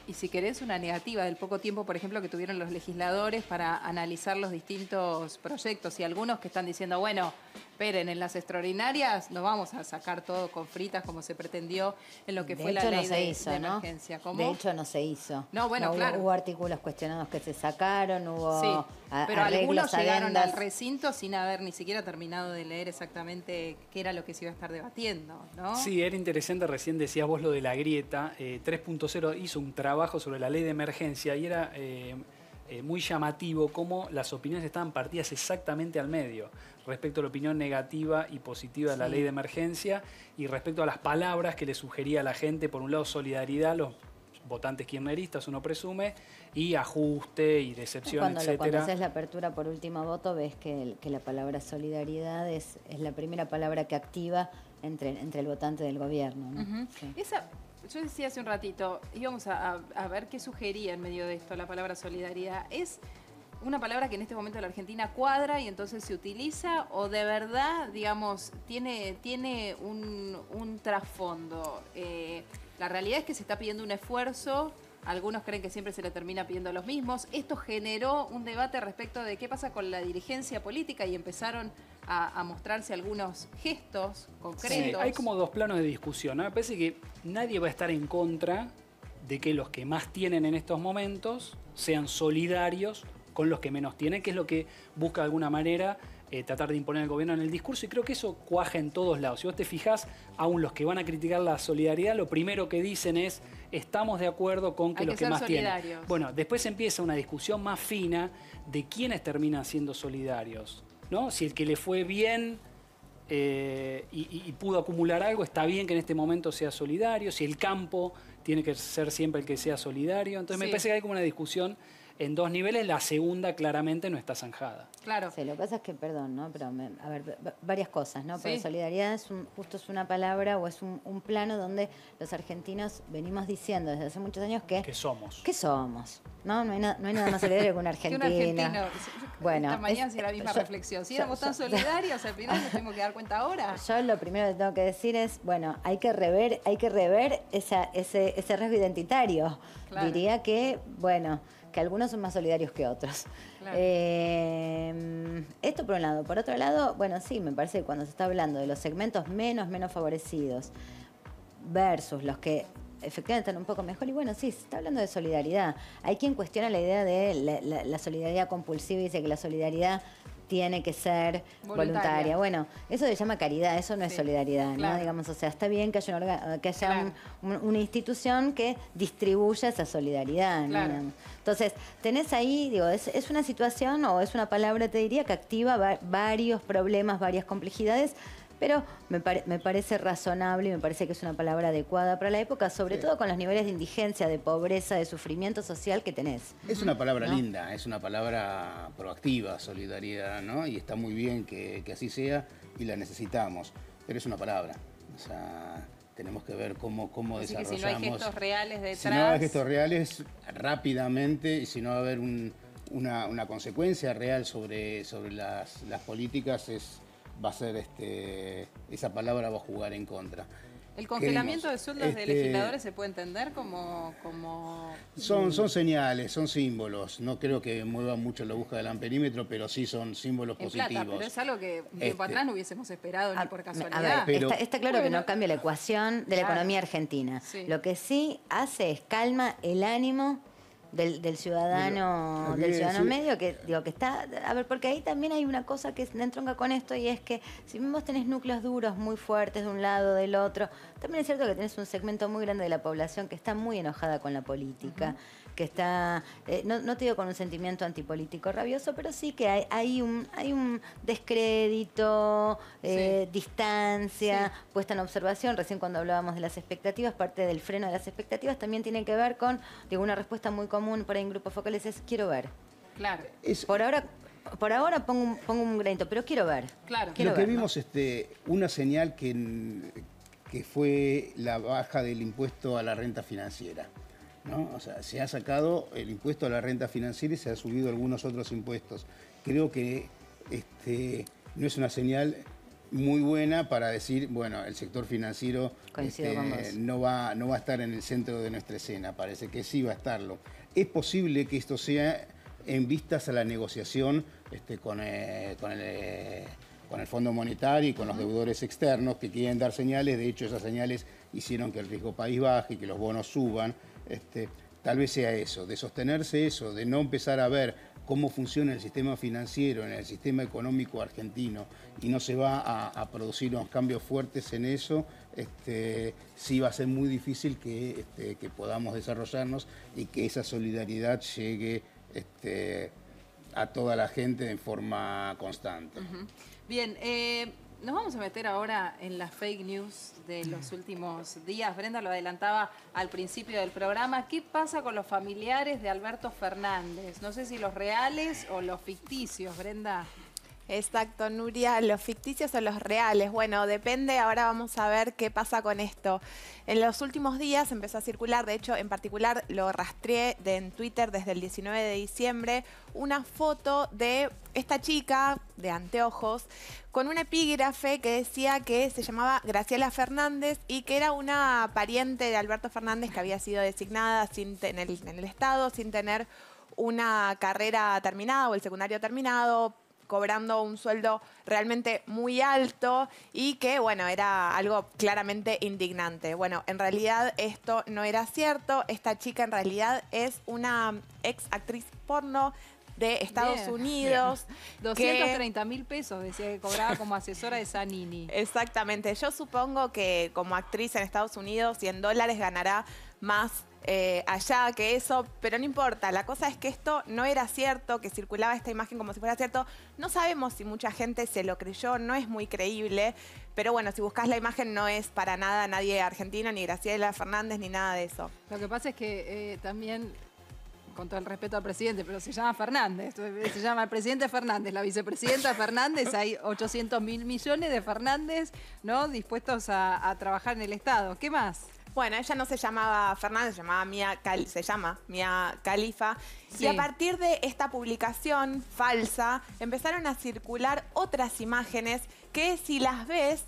[SPEAKER 8] y, si querés, una negativa del poco tiempo, por ejemplo, que tuvieron los legisladores para analizar los distintos proyectos, y algunos que están diciendo, bueno, esperen, en las extraordinarias no vamos a sacar todo con fritas como se pretendió en lo que fue la ley de emergencia. ¿Cómo?
[SPEAKER 13] De hecho, no se hizo.
[SPEAKER 8] No, bueno, claro.
[SPEAKER 13] Hubo artículos cuestionados que se sacaron, hubo
[SPEAKER 8] pero algunos llegaron
[SPEAKER 13] adendas.
[SPEAKER 8] al recinto sin haber ni siquiera terminado de leer exactamente qué era lo que se iba a estar debatiendo, ¿no?
[SPEAKER 9] Sí, era interesante, recién decías vos lo de la grieta. 3.0 hizo un trabajo sobre la ley de emergencia y era muy llamativo cómo las opiniones estaban partidas exactamente al medio, respecto a la opinión negativa y positiva de la ley de emergencia, y respecto a las palabras que le sugería a la gente. Por un lado, solidaridad, los votantes kirchneristas, uno presume, y ajuste y decepción, etcétera.
[SPEAKER 13] Cuando haces la apertura por último voto, ves que la palabra solidaridad es la primera palabra que activa entre el votante del gobierno, ¿no?
[SPEAKER 8] Yo decía hace un ratito, íbamos a ver qué sugería en medio de esto la palabra solidaridad. ¿Es una palabra que en este momento en la Argentina cuadra y entonces se utiliza, o de verdad, digamos, tiene un trasfondo? La realidad es que se está pidiendo un esfuerzo. Algunos creen que siempre se le termina pidiendo a los mismos. Esto generó un debate respecto de qué pasa con la dirigencia política, y empezaron a mostrarse algunos gestos concretos.
[SPEAKER 9] Sí, hay como dos planos de discusión, ¿no? Me parece que nadie va a estar en contra de que los que más tienen en estos momentos sean solidarios con los que menos tienen, que es lo que busca de alguna manera tratar de imponer el gobierno en el discurso, y creo que eso cuaja en todos lados. Si vos te fijás, aún los que van a criticar la solidaridad, lo primero que dicen es: estamos de acuerdo con que los que más tienen. Bueno, después empieza una discusión más fina de quiénes terminan siendo solidarios, ¿no? Si el que le fue bien y pudo acumular algo, está bien que en este momento sea solidario. Si el campo tiene que ser siempre el que sea solidario. Entonces me parece que hay como una discusión en dos niveles. La segunda claramente no está zanjada.
[SPEAKER 8] Claro.
[SPEAKER 13] Sí, lo que pasa es que, perdón, ¿no? Pero, a ver, varias cosas, ¿no? Porque solidaridad justo es una palabra, o es un plano donde los argentinos venimos diciendo desde hace muchos años que
[SPEAKER 9] somos.
[SPEAKER 13] ¿Qué somos? No hay nada más solidario que un argentino.
[SPEAKER 8] Que un argentino.
[SPEAKER 13] Bueno,
[SPEAKER 8] esta mañana hacía la misma reflexión. Si éramos tan solidarios, al final nos tenemos que dar cuenta ahora.
[SPEAKER 13] Yo lo primero que tengo que decir es, bueno, hay que rever ese rasgo identitario.
[SPEAKER 8] Claro.
[SPEAKER 13] Diría que, bueno, que algunos son más solidarios que otros.
[SPEAKER 8] Claro.
[SPEAKER 13] Esto por un lado. Por otro lado, bueno, sí, me parece que cuando se está hablando de los segmentos menos favorecidos versus los que efectivamente están un poco mejor, y bueno, sí, se está hablando de solidaridad. Hay quien cuestiona la idea de la solidaridad compulsiva y dice que la solidaridad tiene que ser voluntaria. Bueno, eso se llama caridad, eso no es solidaridad, ¿no? Digamos, o sea, está bien que haya una institución que distribuya esa solidaridad, ¿no? Entonces, tenés ahí, digo, es una situación o es una palabra, te diría, que activa varios problemas, varias complejidades, pero me parece razonable y me parece que es una palabra adecuada para la época, sobre todo con los niveles de indigencia, de pobreza, de sufrimiento social que tenés.
[SPEAKER 12] Es una palabra linda, es una palabra proactiva, solidaridad, ¿no? Y está muy bien que así sea y la necesitamos, pero es una palabra. O sea, tenemos que ver cómo desarrollamos.
[SPEAKER 8] Que si no hay gestos reales detrás.
[SPEAKER 12] Si no hay gestos reales, rápidamente, y si no va a haber una consecuencia real sobre las políticas, va a ser esa palabra va a jugar en contra.
[SPEAKER 8] ¿El congelamiento de sueldos de legisladores se puede entender como...?
[SPEAKER 12] Son señales, son símbolos. No creo que mueva mucho la aguja del amperímetro, pero sí son símbolos positivos.
[SPEAKER 8] Plata, pero es algo que tiempo atrás no hubiésemos esperado ni por casualidad.
[SPEAKER 13] A ver, está claro que no cambia la ecuación de la economía argentina. Sí. Lo que sí hace es calma el ánimo del ciudadano medio, que digo que está, a ver, porque ahí también hay una cosa que entronca con esto, y es que si vos tenés núcleos duros muy fuertes de un lado, del otro, también es cierto que tenés un segmento muy grande de la población que está muy enojada con la política, que está, no te digo con un sentimiento antipolítico rabioso, pero sí que hay un descrédito, distancia, puesta en observación. Recién cuando hablábamos de las expectativas, parte del freno de las expectativas también tiene que ver con, digo, una respuesta muy común por ahí en grupos focales es quiero ver.
[SPEAKER 8] Claro.
[SPEAKER 13] Por ahora pongo un granito, pero quiero ver.
[SPEAKER 8] Claro.
[SPEAKER 12] Lo que vimos, una señal que fue la baja del impuesto a la renta financiera, ¿no? O sea, se ha sacado el impuesto a la renta financiera y se ha subido algunos otros impuestos. Creo que no es una señal muy buena para decir, bueno, el sector financiero no va a estar en el centro de nuestra escena. Parece que sí va a estarlo. Es posible que esto sea en vistas a la negociación con el Fondo Monetario y con los deudores externos que quieren dar señales. De hecho, esas señales hicieron que el riesgo país baje y que los bonos suban. Tal vez sea eso, de sostenerse eso, de no empezar a ver cómo funciona el sistema financiero en el sistema económico argentino y no se va a producir unos cambios fuertes en eso, sí va a ser muy difícil que podamos desarrollarnos y que esa solidaridad llegue a toda la gente en forma constante.
[SPEAKER 8] Bien, nos vamos a meter ahora en las fake news de los últimos días. Brenda lo adelantaba al principio del programa. ¿Qué pasa con los familiares de Alberto Fernández? No sé si los reales o los ficticios, Brenda.
[SPEAKER 11] Exacto, Nuria, los ficticios o los reales. Bueno, depende, ahora vamos a ver qué pasa con esto. En los últimos días empezó a circular, de hecho, en particular lo rastreé en Twitter desde el 19 de diciembre, una foto de esta chica de anteojos con un epígrafe que decía que se llamaba Graciela Fernández y que era una pariente de Alberto Fernández que había sido designada en el Estado sin tener una carrera terminada o el secundario terminado, cobrando un sueldo realmente muy alto y que, bueno, era algo claramente indignante. Bueno, en realidad esto no era cierto. Esta chica en realidad es una ex actriz porno de Estados Unidos.
[SPEAKER 8] 230.000 pesos, decía que cobraba como asesora de Zanini.
[SPEAKER 11] Exactamente. Yo supongo que como actriz en Estados Unidos y en dólares ganará más allá que eso, pero no importa. La cosa es que esto no era cierto, que circulaba esta imagen como si fuera cierto. No sabemos si mucha gente se lo creyó, no es muy creíble, pero bueno, si buscas la imagen no es para nada nadie argentino, ni Graciela Fernández, ni nada de eso.
[SPEAKER 8] Lo que pasa es que también, con todo el respeto al presidente, pero se llama Fernández, se llama el presidente Fernández, la vicepresidenta Fernández, hay 800.000 millones de Fernández, ¿no?, dispuestos a trabajar en el Estado. ¿Qué más?
[SPEAKER 11] Bueno, ella no se llamaba Fernández, se llama Mia Khalifa. Sí. Y a partir de esta publicación falsa, empezaron a circular otras imágenes que si las ves,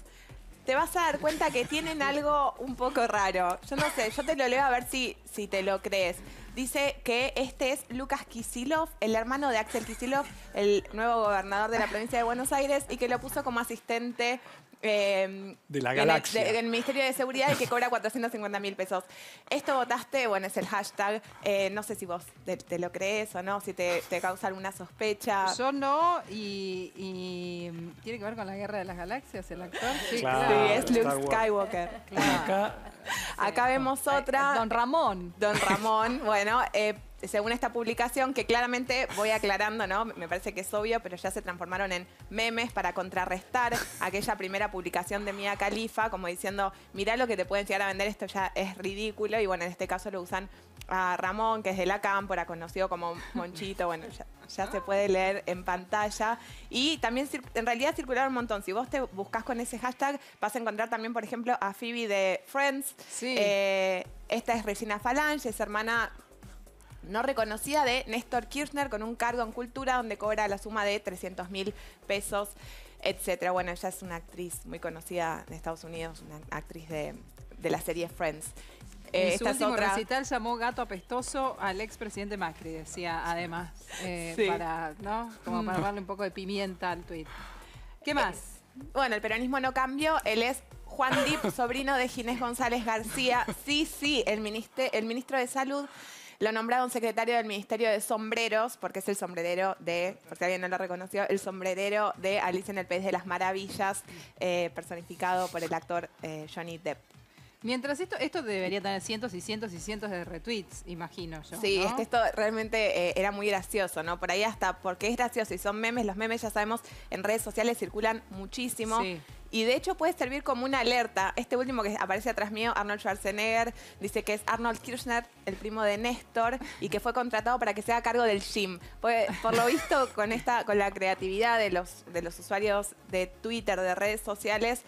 [SPEAKER 11] te vas a dar cuenta que tienen algo un poco raro. Yo no sé, yo te lo leo a ver si te lo crees. dice que este es Lucas Kicillof, el hermano de Axel Kicillof, el nuevo gobernador de la provincia de Buenos Aires, y que lo puso como asistente
[SPEAKER 9] de la galaxia.
[SPEAKER 11] En el Ministerio de Seguridad y que cobra 450.000 pesos. Esto votaste, bueno, es el hashtag. No sé si vos te lo crees o no, si te causa alguna sospecha.
[SPEAKER 8] Yo no, y ¿tiene que ver con la Guerra de las Galaxias el actor?
[SPEAKER 11] Sí, claro. Sí, es Luke Skywalker.
[SPEAKER 8] Claro.
[SPEAKER 11] Acá vemos otra.
[SPEAKER 8] Don Ramón.
[SPEAKER 11] Don Ramón, bueno, según esta publicación, que claramente voy aclarando, ¿no? Me parece que es obvio, pero ya se transformaron en memes para contrarrestar aquella primera publicación de Mia Khalifa, como diciendo, mirá lo que te pueden llegar a vender, esto ya es ridículo. Y bueno, en este caso lo usan a Ramón, que es de la Cámpora, conocido como Monchito, bueno, ya se puede leer en pantalla. Y también en realidad circularon un montón. Si vos te buscas con ese hashtag, vas a encontrar también, por ejemplo, a Phoebe de Friends.
[SPEAKER 8] Sí.
[SPEAKER 11] Esta es Regina Falange, es hermana no reconocida de Néstor Kirchner, con un cargo en Cultura donde cobra la suma de 300.000 pesos, etcétera. Bueno, ella es una actriz muy conocida en Estados Unidos, una actriz de la serie Friends.
[SPEAKER 8] En su último recital llamó gato apestoso al expresidente Macri, decía además,
[SPEAKER 11] sí.
[SPEAKER 8] para, ¿no? Como para darle un poco de pimienta al tuit. ¿Qué más?
[SPEAKER 11] Bueno, el peronismo no cambió, él es Juan Dip, sobrino de Ginés González García. Sí, el ministro de Salud lo nombraron secretario del Ministerio de Sombreros, porque es el sombrerero de, por si alguien no lo reconoció, el sombrerero de Alicia en el País de las Maravillas, personificado por el actor Johnny Depp.
[SPEAKER 8] Mientras esto debería tener cientos y cientos y cientos de retweets, imagino yo.
[SPEAKER 11] Sí,
[SPEAKER 8] ¿no?
[SPEAKER 11] es que esto realmente era muy gracioso, ¿no? Por ahí hasta porque es gracioso y son memes, los memes ya sabemos en redes sociales circulan muchísimo.
[SPEAKER 8] Sí.
[SPEAKER 11] Y de hecho puede servir como una alerta. Este último que aparece atrás mío, Arnold Schwarzenegger, dice que es Arnold Kirchner, el primo de Néstor, y que fue contratado para que se haga cargo del gym. Por lo visto, con la creatividad de los usuarios de Twitter, de redes sociales,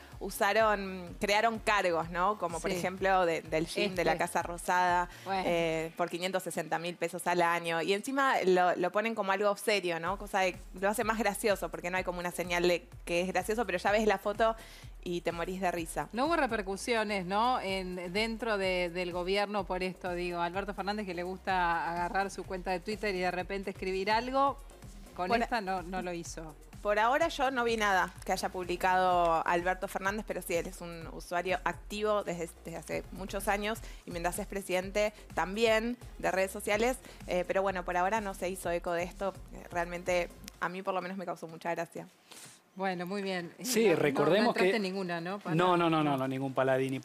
[SPEAKER 11] crearon cargos, ¿no? Como por ejemplo del gym de la Casa Rosada, bueno, por 560.000 pesos al año. Y encima lo ponen como algo serio, ¿no? Lo hace más gracioso, porque no hay como una señal de que es gracioso, pero ya ves la foto y te morís de risa.
[SPEAKER 8] No hubo repercusiones, ¿no? Dentro del gobierno por esto, digo. Alberto Fernández, que le gusta agarrar su cuenta de Twitter y de repente escribir algo, con esta no lo hizo.
[SPEAKER 11] Por ahora yo no vi nada que haya publicado Alberto Fernández, pero sí, él es un usuario activo desde hace muchos años y mientras es presidente también de redes sociales, pero bueno, por ahora no se hizo eco de esto. Realmente a mí por lo menos me causó mucha gracia.
[SPEAKER 8] Bueno, muy bien.
[SPEAKER 9] Sí, recordemos
[SPEAKER 8] no
[SPEAKER 9] que...
[SPEAKER 8] ninguna, ¿no?
[SPEAKER 9] No, ningún Paladini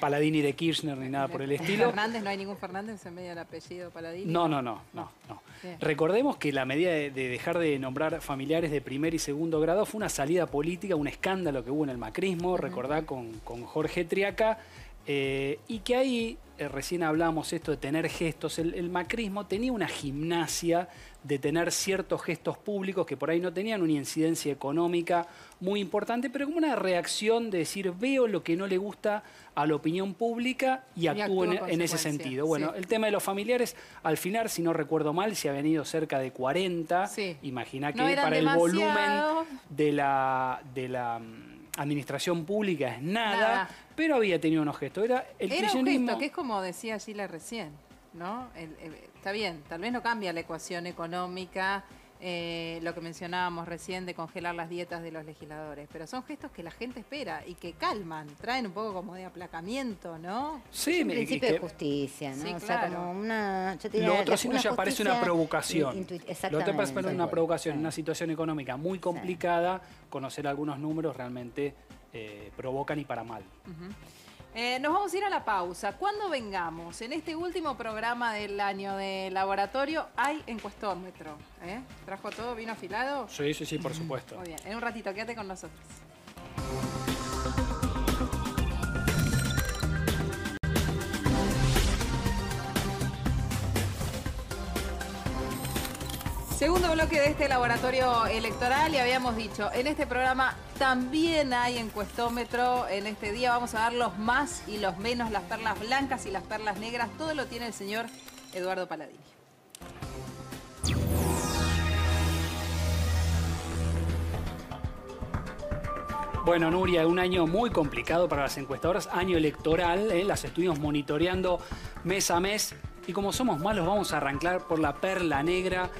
[SPEAKER 9] Paladini de Kirchner ni nada por el estilo.
[SPEAKER 8] Fernández, ¿no hay ningún Fernández en medio del apellido Paladini?
[SPEAKER 9] No. Recordemos que la medida de dejar de nombrar familiares de primer y segundo grado fue una salida política, un escándalo que hubo en el macrismo, recordá con Jorge Triaca, y que ahí, recién hablábamos esto de tener gestos, el macrismo tenía una gimnasia de tener ciertos gestos públicos que por ahí no tenían una incidencia económica muy importante, pero como una reacción de decir, veo lo que no le gusta a la opinión pública y actúo en ese sentido. Bueno, el tema de los familiares, al final, si no recuerdo mal, se ha venido cerca de 40. Sí. Imagina que para el volumen de la administración pública es nada, pero había tenido unos gestos. Era un
[SPEAKER 8] gesto que es como decía Gila recién, ¿no? Está bien, tal vez no cambia la ecuación económica, lo que mencionábamos recién de congelar las dietas de los legisladores, pero son gestos que la gente espera y que calman, traen un poco como de aplacamiento, ¿no?
[SPEAKER 13] Sí, un principio de justicia, ¿no?
[SPEAKER 8] Sí,
[SPEAKER 13] o sea, como una...
[SPEAKER 9] Lo otro sí ya parece una provocación.
[SPEAKER 13] Exactamente.
[SPEAKER 9] Lo otro parece una provocación, una situación económica muy complicada, conocer algunos números realmente provocan y para mal.
[SPEAKER 8] Nos vamos a ir a la pausa. Cuando vengamos, en este último programa del año de laboratorio, hay encuestómetro. ¿Trajo todo? ¿Vino afilado?
[SPEAKER 9] Sí, por supuesto.
[SPEAKER 8] Muy bien. En un ratito, quédate con nosotros. Segundo bloque de este laboratorio electoral y habíamos dicho, en este programa también hay encuestómetro. En este día vamos a dar los más y los menos, las perlas blancas y las perlas negras. Todo lo tiene el señor Eduardo Paladini.
[SPEAKER 9] Bueno, Nuria, un año muy complicado para las encuestadoras, año electoral, las estuvimos monitoreando mes a mes. Y como somos malos, vamos a arrancar por la perla negra.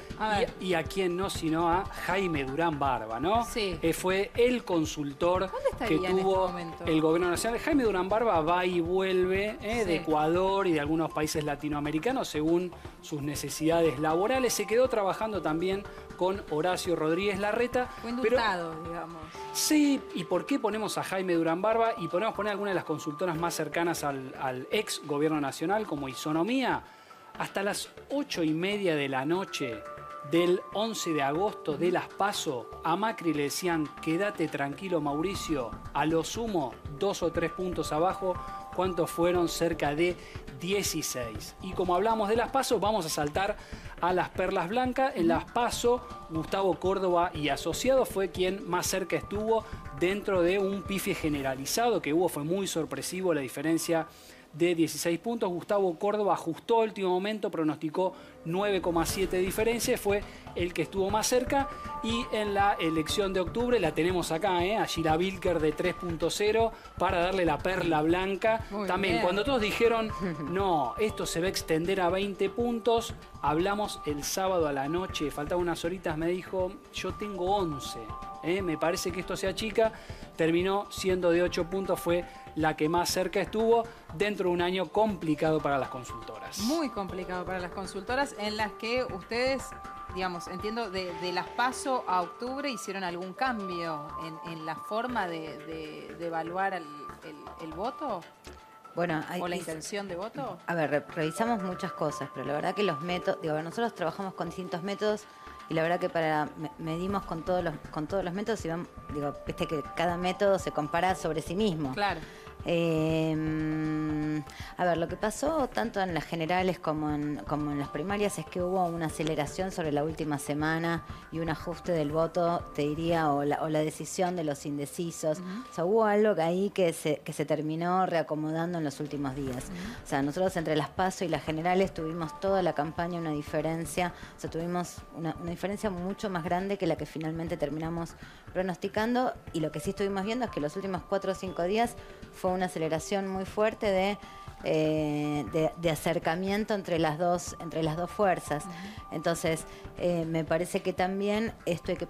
[SPEAKER 9] Y a quién no, sino a Jaime Durán Barba, ¿no?
[SPEAKER 8] Sí.
[SPEAKER 9] Fue el consultor que tuvo el gobierno nacional. Jaime Durán Barba va y vuelve de Ecuador y de algunos países latinoamericanos según sus necesidades laborales. Se quedó trabajando también con Horacio Rodríguez Larreta.
[SPEAKER 8] Fue indultado, digamos.
[SPEAKER 9] Sí, ¿y por qué ponemos a Jaime Durán Barba? Y ponemos poner algunas de las consultoras más cercanas al ex gobierno nacional, como Isonomía. Hasta las 8:30 de la noche del 11 de agosto de las PASO, a Macri le decían, quédate tranquilo, Mauricio, a lo sumo 2 o 3 puntos abajo. ¿Cuántos fueron? Cerca de 16. Y como hablamos de las PASO, vamos a saltar a las perlas blancas. En las PASO, Gustavo Córdoba y asociados fue quien más cerca estuvo dentro de un pifie generalizado que hubo. Fue muy sorpresivo la diferencia de 16 puntos. Gustavo Córdoba ajustó a último momento, pronosticó 9,7 de diferencia, fue el que estuvo más cerca. Y en la elección de octubre la tenemos acá, a Gira Vilker de 3.0 para darle la perla blanca.
[SPEAKER 8] Muy
[SPEAKER 9] también,
[SPEAKER 8] bien.
[SPEAKER 9] cuando todos dijeron, no, esto se va a extender a 20 puntos, hablamos el sábado a la noche, faltaban unas horitas, me dijo, yo tengo 11. Me parece que esto se achica. Terminó siendo de 8 puntos, fue la que más cerca estuvo dentro de un año complicado para las consultoras.
[SPEAKER 8] Muy complicado para las consultoras, en las que ustedes, digamos, entiendo, de las PASO a octubre hicieron algún cambio en la forma de evaluar el voto.
[SPEAKER 13] Bueno,
[SPEAKER 8] ¿O la intención de voto?
[SPEAKER 13] A ver, revisamos muchas cosas, pero la verdad que los métodos, nosotros trabajamos con distintos métodos y la verdad que medimos con todos los métodos y viste que cada método se compara sobre sí mismo.
[SPEAKER 8] Claro.
[SPEAKER 13] A ver, lo que pasó tanto en las generales como en las primarias es que hubo una aceleración sobre la última semana y un ajuste del voto, te diría, o la decisión de los indecisos. O sea, hubo algo ahí que se terminó reacomodando en los últimos días. O sea, nosotros entre las PASO y las generales tuvimos toda la campaña una diferencia, o sea, tuvimos una diferencia mucho más grande que la que finalmente terminamos pronosticando, y lo que sí estuvimos viendo es que los últimos 4 o 5 días fue una aceleración muy fuerte de acercamiento entre las dos fuerzas. Entonces, me parece que también esto hay que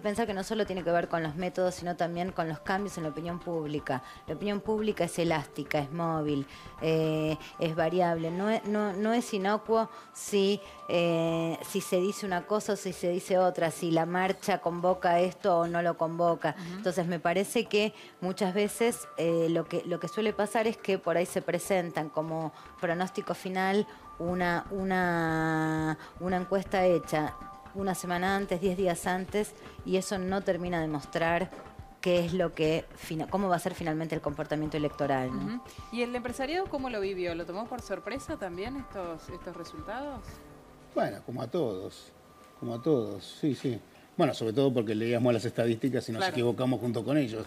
[SPEAKER 13] pensar que no solo tiene que ver con los métodos, sino también con los cambios en la opinión pública. La opinión pública es elástica, es móvil, es variable. No es inocuo si se dice una cosa o si se dice otra, si la marcha convoca esto o no lo convoca. Entonces, me parece que muchas veces lo que suele pasar es que por ahí se presentan como pronóstico final una encuesta hecha una semana antes, 10 días antes, y eso no termina de mostrar qué es cómo va a ser finalmente el comportamiento electoral, ¿no?
[SPEAKER 8] ¿Y el empresariado cómo lo vivió? ¿Lo tomó por sorpresa también estos resultados?
[SPEAKER 12] Bueno, como a todos, sí. Bueno, sobre todo porque leíamos las estadísticas y nos equivocamos junto con ellos.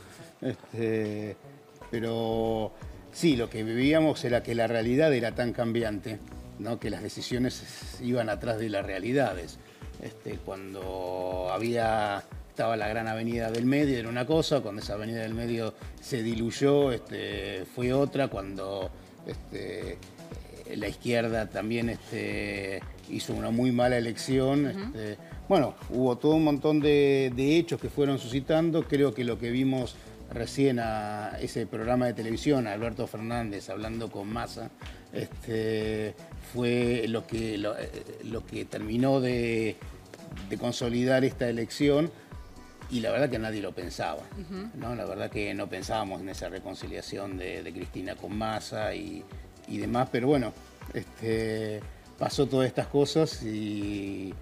[SPEAKER 12] Pero sí, lo que vivíamos era que la realidad era tan cambiante, ¿no? Que las decisiones iban atrás de las realidades. Cuando estaba la gran avenida del medio era una cosa, cuando esa avenida del medio se diluyó fue otra, cuando la izquierda también hizo una muy mala elección. Bueno, hubo todo un montón de hechos que fueron suscitando. Creo que lo que vimos recién a ese programa de televisión, a Alberto Fernández hablando con Massa, fue lo que terminó de consolidar esta elección, y la verdad que nadie lo pensaba, ¿no? La verdad que no pensábamos en esa reconciliación de Cristina con Massa y demás, pero bueno, pasó todas estas cosas y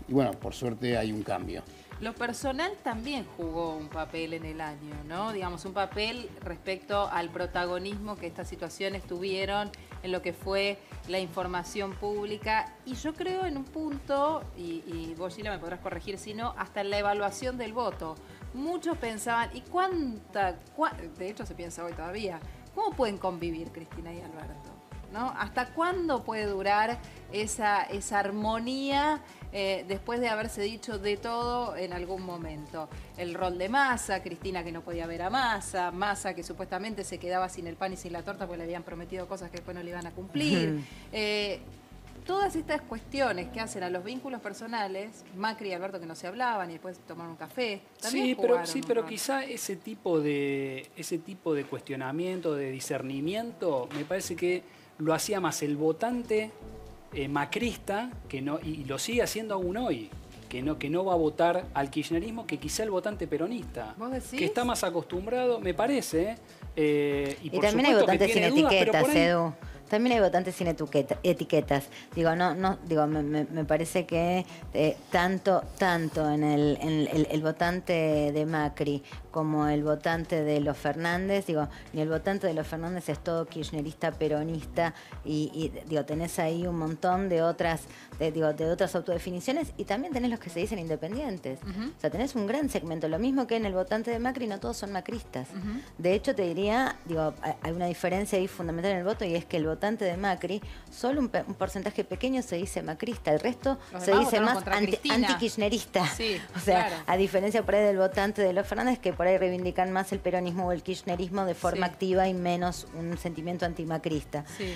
[SPEAKER 12] bueno, por suerte hay un cambio.
[SPEAKER 8] Lo personal también jugó un papel en el año, ¿no? Digamos, un papel respecto al protagonismo que estas situaciones tuvieron en lo que fue la información pública. Y yo creo en un punto, y vos, Gina, me podrás corregir si no, hasta en la evaluación del voto. Muchos pensaban, ¿y de hecho se piensa hoy todavía, ¿cómo pueden convivir Cristina y Alberto? ¿no? ¿Hasta cuándo puede durar esa armonía después de haberse dicho de todo en algún momento? El rol de Massa, Cristina que no podía ver a Massa, Massa que supuestamente se quedaba sin el pan y sin la torta porque le habían prometido cosas que después no le iban a cumplir. Todas estas cuestiones que hacen a los vínculos personales, Macri y Alberto que no se hablaban y después tomaron un café, también
[SPEAKER 9] pero quizá ese tipo de cuestionamiento, de discernimiento, me parece que lo hacía más el votante macrista, que no, y lo sigue haciendo aún hoy, que no va a votar al kirchnerismo, que quizá el votante peronista.
[SPEAKER 8] ¿Vos decís?
[SPEAKER 9] Que está más acostumbrado, me parece. Y por
[SPEAKER 13] también hay votantes sin etiquetas,
[SPEAKER 9] ahí...
[SPEAKER 13] Edu. También hay votantes sin etiquetas. Digo, me parece que tanto en el votante de Macri como el votante de los Fernández, digo, ni el votante de los Fernández es todo kirchnerista, peronista, y digo, tenés ahí un montón de otras autodefiniciones, y también tenés los que se dicen independientes. O sea, tenés un gran segmento. Lo mismo que en el votante de Macri, no todos son macristas. De hecho, te diría, digo, hay una diferencia ahí fundamental en el voto, y es que el votante de Macri, solo un porcentaje pequeño se dice macrista, el resto se dice más anti-kirchnerista.
[SPEAKER 8] Sí,
[SPEAKER 13] o sea,
[SPEAKER 8] claro.
[SPEAKER 13] a diferencia por ahí del votante de los Fernández, que por ahí reivindican más el peronismo o el kirchnerismo de forma activa y menos un sentimiento antimacrista.
[SPEAKER 8] Sí.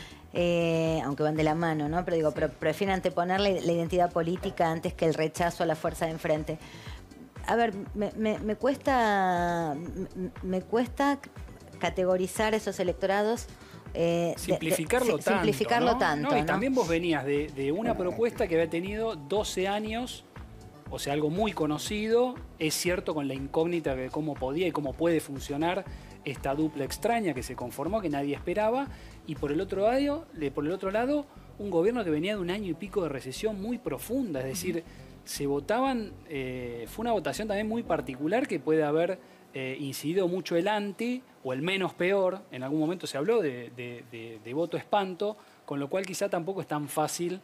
[SPEAKER 13] Aunque van de la mano, ¿no? Pero digo, prefieren anteponer la identidad política antes que el rechazo a la fuerza de enfrente. A ver, me cuesta categorizar esos electorados.
[SPEAKER 9] Simplificarlo tanto.
[SPEAKER 13] ¿no?
[SPEAKER 9] Y también vos venías de una propuesta que había tenido 12 años, o sea, algo muy conocido, es cierto, con la incógnita de cómo podía y cómo puede funcionar esta dupla extraña que se conformó, que nadie esperaba, y por el otro lado, un gobierno que venía de un año y pico de recesión muy profunda, es decir, se votaban, fue una votación también muy particular que puede haber incidido mucho el anti o el menos peor. En algún momento se habló de voto espanto, con lo cual quizá tampoco es tan fácil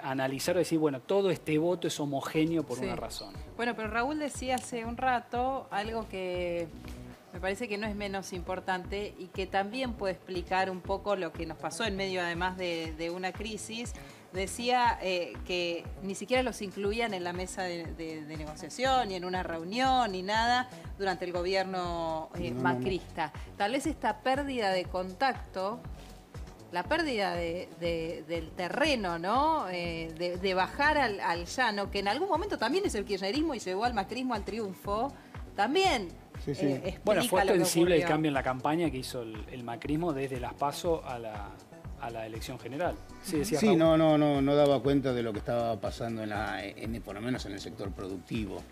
[SPEAKER 9] analizar y decir, bueno, todo este voto es homogéneo por una razón.
[SPEAKER 8] Bueno, pero Raúl decía hace un rato algo que me parece que no es menos importante y que también puede explicar un poco lo que nos pasó en medio, además de una crisis. Decía que ni siquiera los incluían en la mesa de negociación, ni en una reunión, ni nada, durante el gobierno macrista. Tal vez esta pérdida de contacto, la pérdida del terreno, ¿no? De bajar al llano, que en algún momento también es el kirchnerismo y llevó al macrismo al triunfo, también explica
[SPEAKER 9] bueno, fue
[SPEAKER 8] lo que
[SPEAKER 9] ostensible el
[SPEAKER 8] ocurrió.
[SPEAKER 9] cambio en la campaña que hizo el macrismo desde las PASO a la elección general.
[SPEAKER 12] Sí, no daba cuenta de lo que estaba pasando por lo menos en el sector productivo.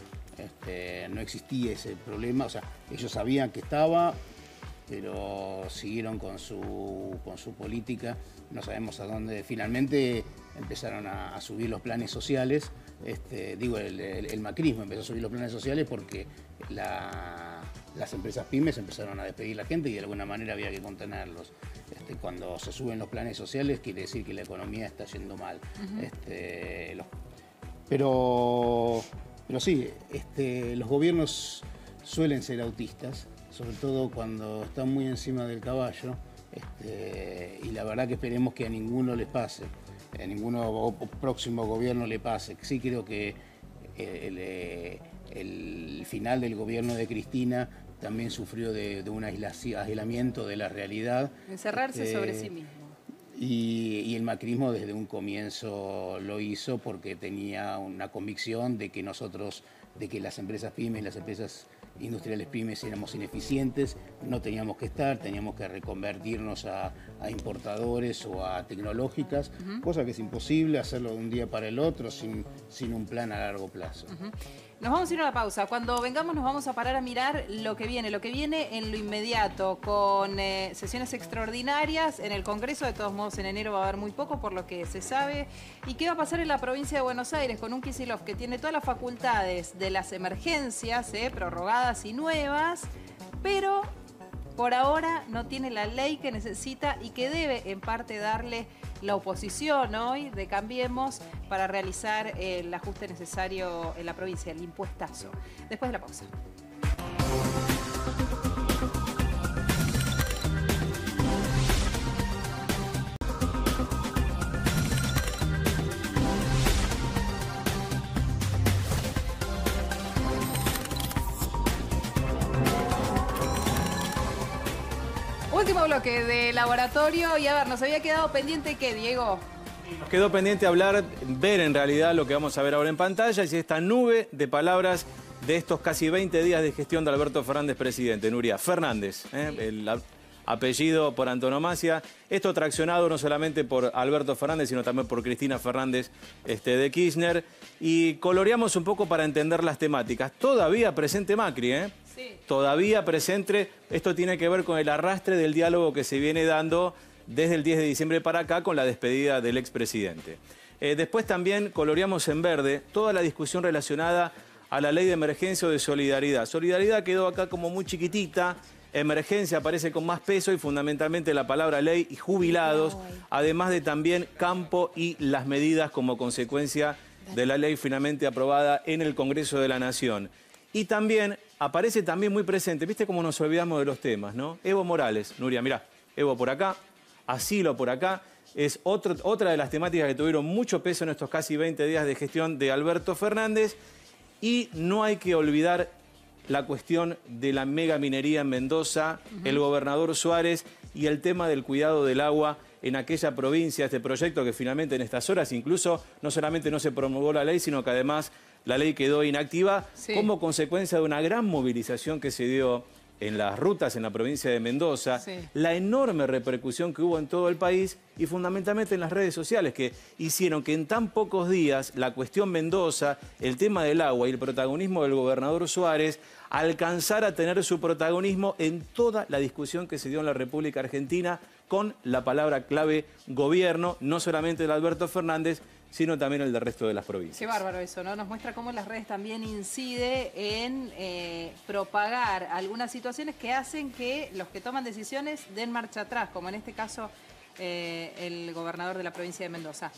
[SPEAKER 12] No existía ese problema, o sea, ellos sabían que estaba, pero siguieron con su política. No sabemos a dónde. Finalmente empezaron a subir los planes sociales. El macrismo empezó a subir los planes sociales porque las empresas pymes empezaron a despedir a la gente y de alguna manera había que contenerlos. Cuando se suben los planes sociales quiere decir que la economía está yendo mal. Pero sí, los gobiernos suelen ser autistas, sobre todo cuando están muy encima del caballo, y la verdad que esperemos que a ninguno les pase, a ninguno próximo gobierno le pase. Sí creo que el final del gobierno de Cristina también sufrió de un aislamiento de la realidad.
[SPEAKER 8] Encerrarse sobre sí mismo.
[SPEAKER 12] Y el macrismo desde un comienzo lo hizo porque tenía una convicción de que las empresas pymes, las empresas industriales pymes éramos ineficientes, no teníamos que estar, teníamos que reconvertirnos a importadores o a tecnológicas, cosa que es imposible hacerlo de un día para el otro sin un plan a largo plazo.
[SPEAKER 8] Nos vamos a ir a una pausa. Cuando vengamos nos vamos a parar a mirar lo que viene en lo inmediato, con sesiones extraordinarias en el Congreso. De todos modos, en enero va a haber muy poco, por lo que se sabe. ¿Y qué va a pasar en la provincia de Buenos Aires con un Kicillof que tiene todas las facultades de las emergencias, prorrogadas y nuevas, pero por ahora no tiene la ley que necesita y que debe en parte darle la oposición hoy de Cambiemos para realizar el ajuste necesario en la provincia, el impuestazo? Después de la pausa. Último bloque de laboratorio y a ver, nos había quedado pendiente ¿qué, Diego?
[SPEAKER 10] Nos quedó pendiente hablar, ver en realidad lo que vamos a ver ahora en pantalla, y esta nube de palabras de estos casi 20 días de gestión de Alberto Fernández, presidente. Nuria, Fernández, el apellido por antonomasia. Esto traccionado no solamente por Alberto Fernández, sino también por Cristina Fernández de Kirchner. Y coloreamos un poco para entender las temáticas. Todavía presente Macri,
[SPEAKER 8] Sí.
[SPEAKER 10] Todavía presente. Esto tiene que ver con el arrastre del diálogo que se viene dando desde el 10 de diciembre para acá con la despedida del expresidente. Después también coloreamos en verde toda la discusión relacionada a la ley de emergencia o de solidaridad. Solidaridad quedó acá como muy chiquitita, emergencia aparece con más peso y fundamentalmente la palabra ley y jubilados, además de también campo y las medidas como consecuencia de la ley finalmente aprobada en el Congreso de la Nación. Y también aparece también muy presente, ¿viste cómo nos olvidamos de los temas, no? Evo Morales, Nuria, mirá, Evo por acá, asilo por acá. Es otra de las temáticas que tuvieron mucho peso en estos casi 20 días de gestión de Alberto Fernández. Y no hay que olvidar la cuestión de la megaminería en Mendoza, el gobernador Suárez y el tema del cuidado del agua en aquella provincia, este proyecto que finalmente en estas horas incluso no solamente no se promulgó la ley, sino que además la ley quedó inactiva como consecuencia de una gran movilización que se dio en las rutas en la provincia de Mendoza, la enorme repercusión que hubo en todo el país y fundamentalmente en las redes sociales que hicieron que en tan pocos días la cuestión Mendoza, el tema del agua y el protagonismo del gobernador Suárez alcanzara a tener su protagonismo en toda la discusión que se dio en la República Argentina con la palabra clave gobierno, no solamente de Alberto Fernández, sino también el del resto de las provincias.
[SPEAKER 8] Qué bárbaro eso, ¿no? Nos muestra cómo las redes también incide en propagar algunas situaciones que hacen que los que toman decisiones den marcha atrás, como en este caso el gobernador de la provincia de Mendoza.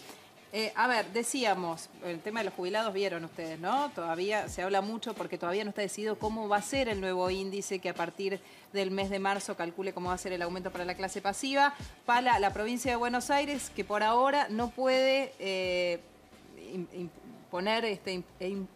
[SPEAKER 8] A ver, decíamos, el tema de los jubilados, vieron ustedes, ¿no? Todavía se habla mucho porque todavía no está decidido cómo va a ser el nuevo índice que a partir del mes de marzo calcule cómo va a ser el aumento para la clase pasiva. Para la provincia de Buenos Aires, que por ahora no puede poner este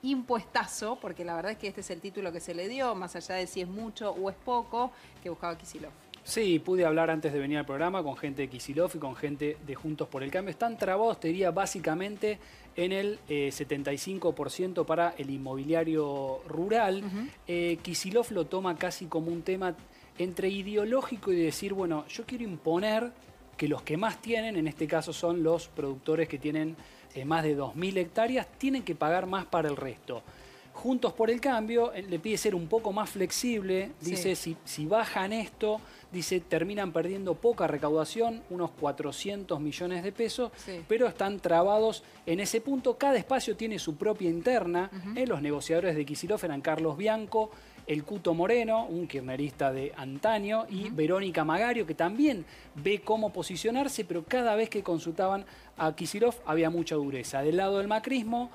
[SPEAKER 8] impuestazo, porque la verdad es que este es el título que se le dio, más allá de si es mucho o es poco, que buscaba Kicillof.
[SPEAKER 9] Sí, pude hablar antes de venir al programa con gente de Kicillof y con gente de Juntos por el Cambio. Están trabados, te diría, básicamente en el 75% para el inmobiliario rural. Kicillof lo toma casi como un tema entre ideológico y de decir, bueno, yo quiero imponer que los que más tienen, en este caso son los productores que tienen más de 2.000 hectáreas, tienen que pagar más para el resto. Juntos por el Cambio le pide ser un poco más flexible, dice, si bajan esto, dice, terminan perdiendo poca recaudación, unos 400 millones de pesos, pero están trabados en ese punto. Cada espacio tiene su propia interna. Los negociadores de Kicillof eran Carlos Bianco, el Cuto Moreno, un kirchnerista de antaño, y Verónica Magario, que también ve cómo posicionarse, pero cada vez que consultaban a Kicillof había mucha dureza. Del lado del macrismo,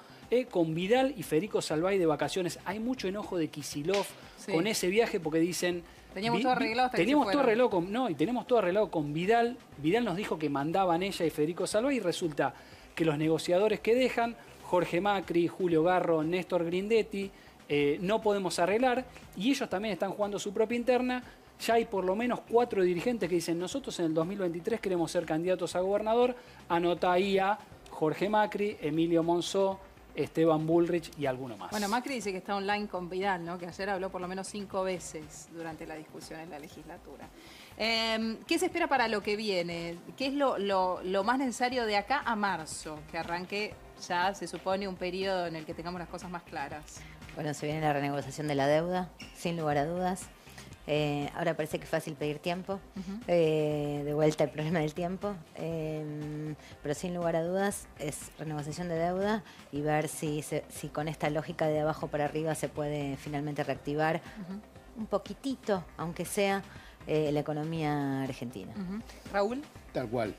[SPEAKER 9] con Vidal y Federico Salvay de vacaciones. Hay mucho enojo de Kicillof con ese viaje porque dicen...
[SPEAKER 8] Teníamos todo arreglado hasta
[SPEAKER 9] teníamos todo arreglado con, no, y tenemos todo arreglado con Vidal. Vidal nos dijo que mandaban ella y Federico Salvay y resulta que los negociadores que dejan, Jorge Macri, Julio Garro, Néstor Grindetti, no podemos arreglar y ellos también están jugando su propia interna. Ya hay por lo menos 4 dirigentes que dicen nosotros en el 2023 queremos ser candidatos a gobernador. Anota ahí a Jorge Macri, Emilio Monzó, Esteban Bullrich y alguno más.
[SPEAKER 8] Bueno, Macri dice que está online con Vidal, ¿no? Que ayer habló por lo menos 5 veces durante la discusión en la legislatura. ¿Qué se espera para lo que viene? ¿Qué es lo más necesario de acá a marzo? Que arranque ya, se supone, un periodo en el que tengamos las cosas más claras.
[SPEAKER 13] Bueno, se viene la renegociación de la deuda, sin lugar a dudas. Ahora parece que es fácil pedir tiempo, de vuelta el problema del tiempo, pero sin lugar a dudas es renegociación de deuda y ver si con esta lógica de abajo para arriba se puede finalmente reactivar un poquitito, aunque sea, la economía argentina.
[SPEAKER 8] Raúl.
[SPEAKER 12] Tal cual,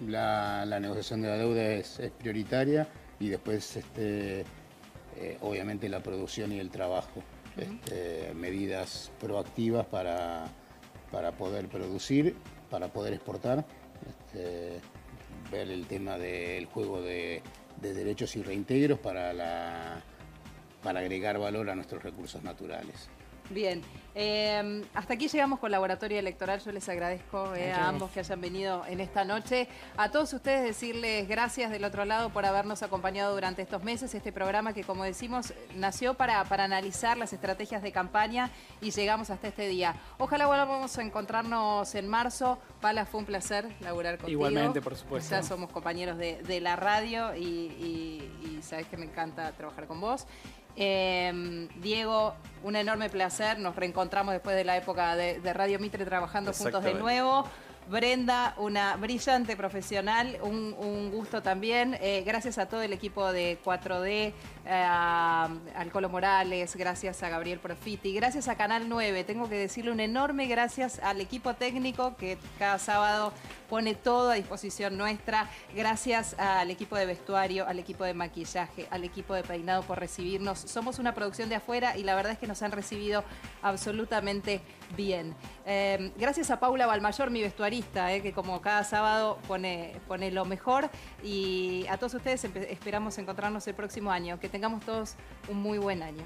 [SPEAKER 12] la negociación de la deuda es prioritaria y después obviamente la producción y el trabajo. Medidas proactivas para poder producir, para poder exportar, ver el tema del juego de derechos y reintegros para agregar valor a nuestros recursos naturales.
[SPEAKER 8] Bien, hasta aquí llegamos con Laboratorio Electoral. Yo les agradezco a ambos que hayan venido en esta noche. A todos ustedes decirles gracias del otro lado por habernos acompañado durante estos meses. Este programa que, como decimos, nació para analizar las estrategias de campaña y llegamos hasta este día. Ojalá volvamos a encontrarnos en marzo. Pala, fue un placer laburar contigo.
[SPEAKER 9] Igualmente, por supuesto.
[SPEAKER 8] Ya somos compañeros de la radio y sabes que me encanta trabajar con vos. Diego, un enorme placer. Nos reencontramos después de la época de Radio Mitre trabajando juntos de nuevo. Brenda, una brillante profesional, un gusto también. Gracias a todo el equipo de 4D, al Colo Morales, gracias a Gabriel Profiti, gracias a Canal 9. Tengo que decirle un enorme gracias al equipo técnico que cada sábado pone todo a disposición nuestra. Gracias al equipo de vestuario, al equipo de maquillaje, al equipo de peinado por recibirnos. Somos una producción de afuera y la verdad es que nos han recibido absolutamente bien. Gracias a Paula Balmayor, mi vestuarista, que como cada sábado pone lo mejor. Y a todos ustedes esperamos encontrarnos el próximo año. Que tengamos todos un muy buen año.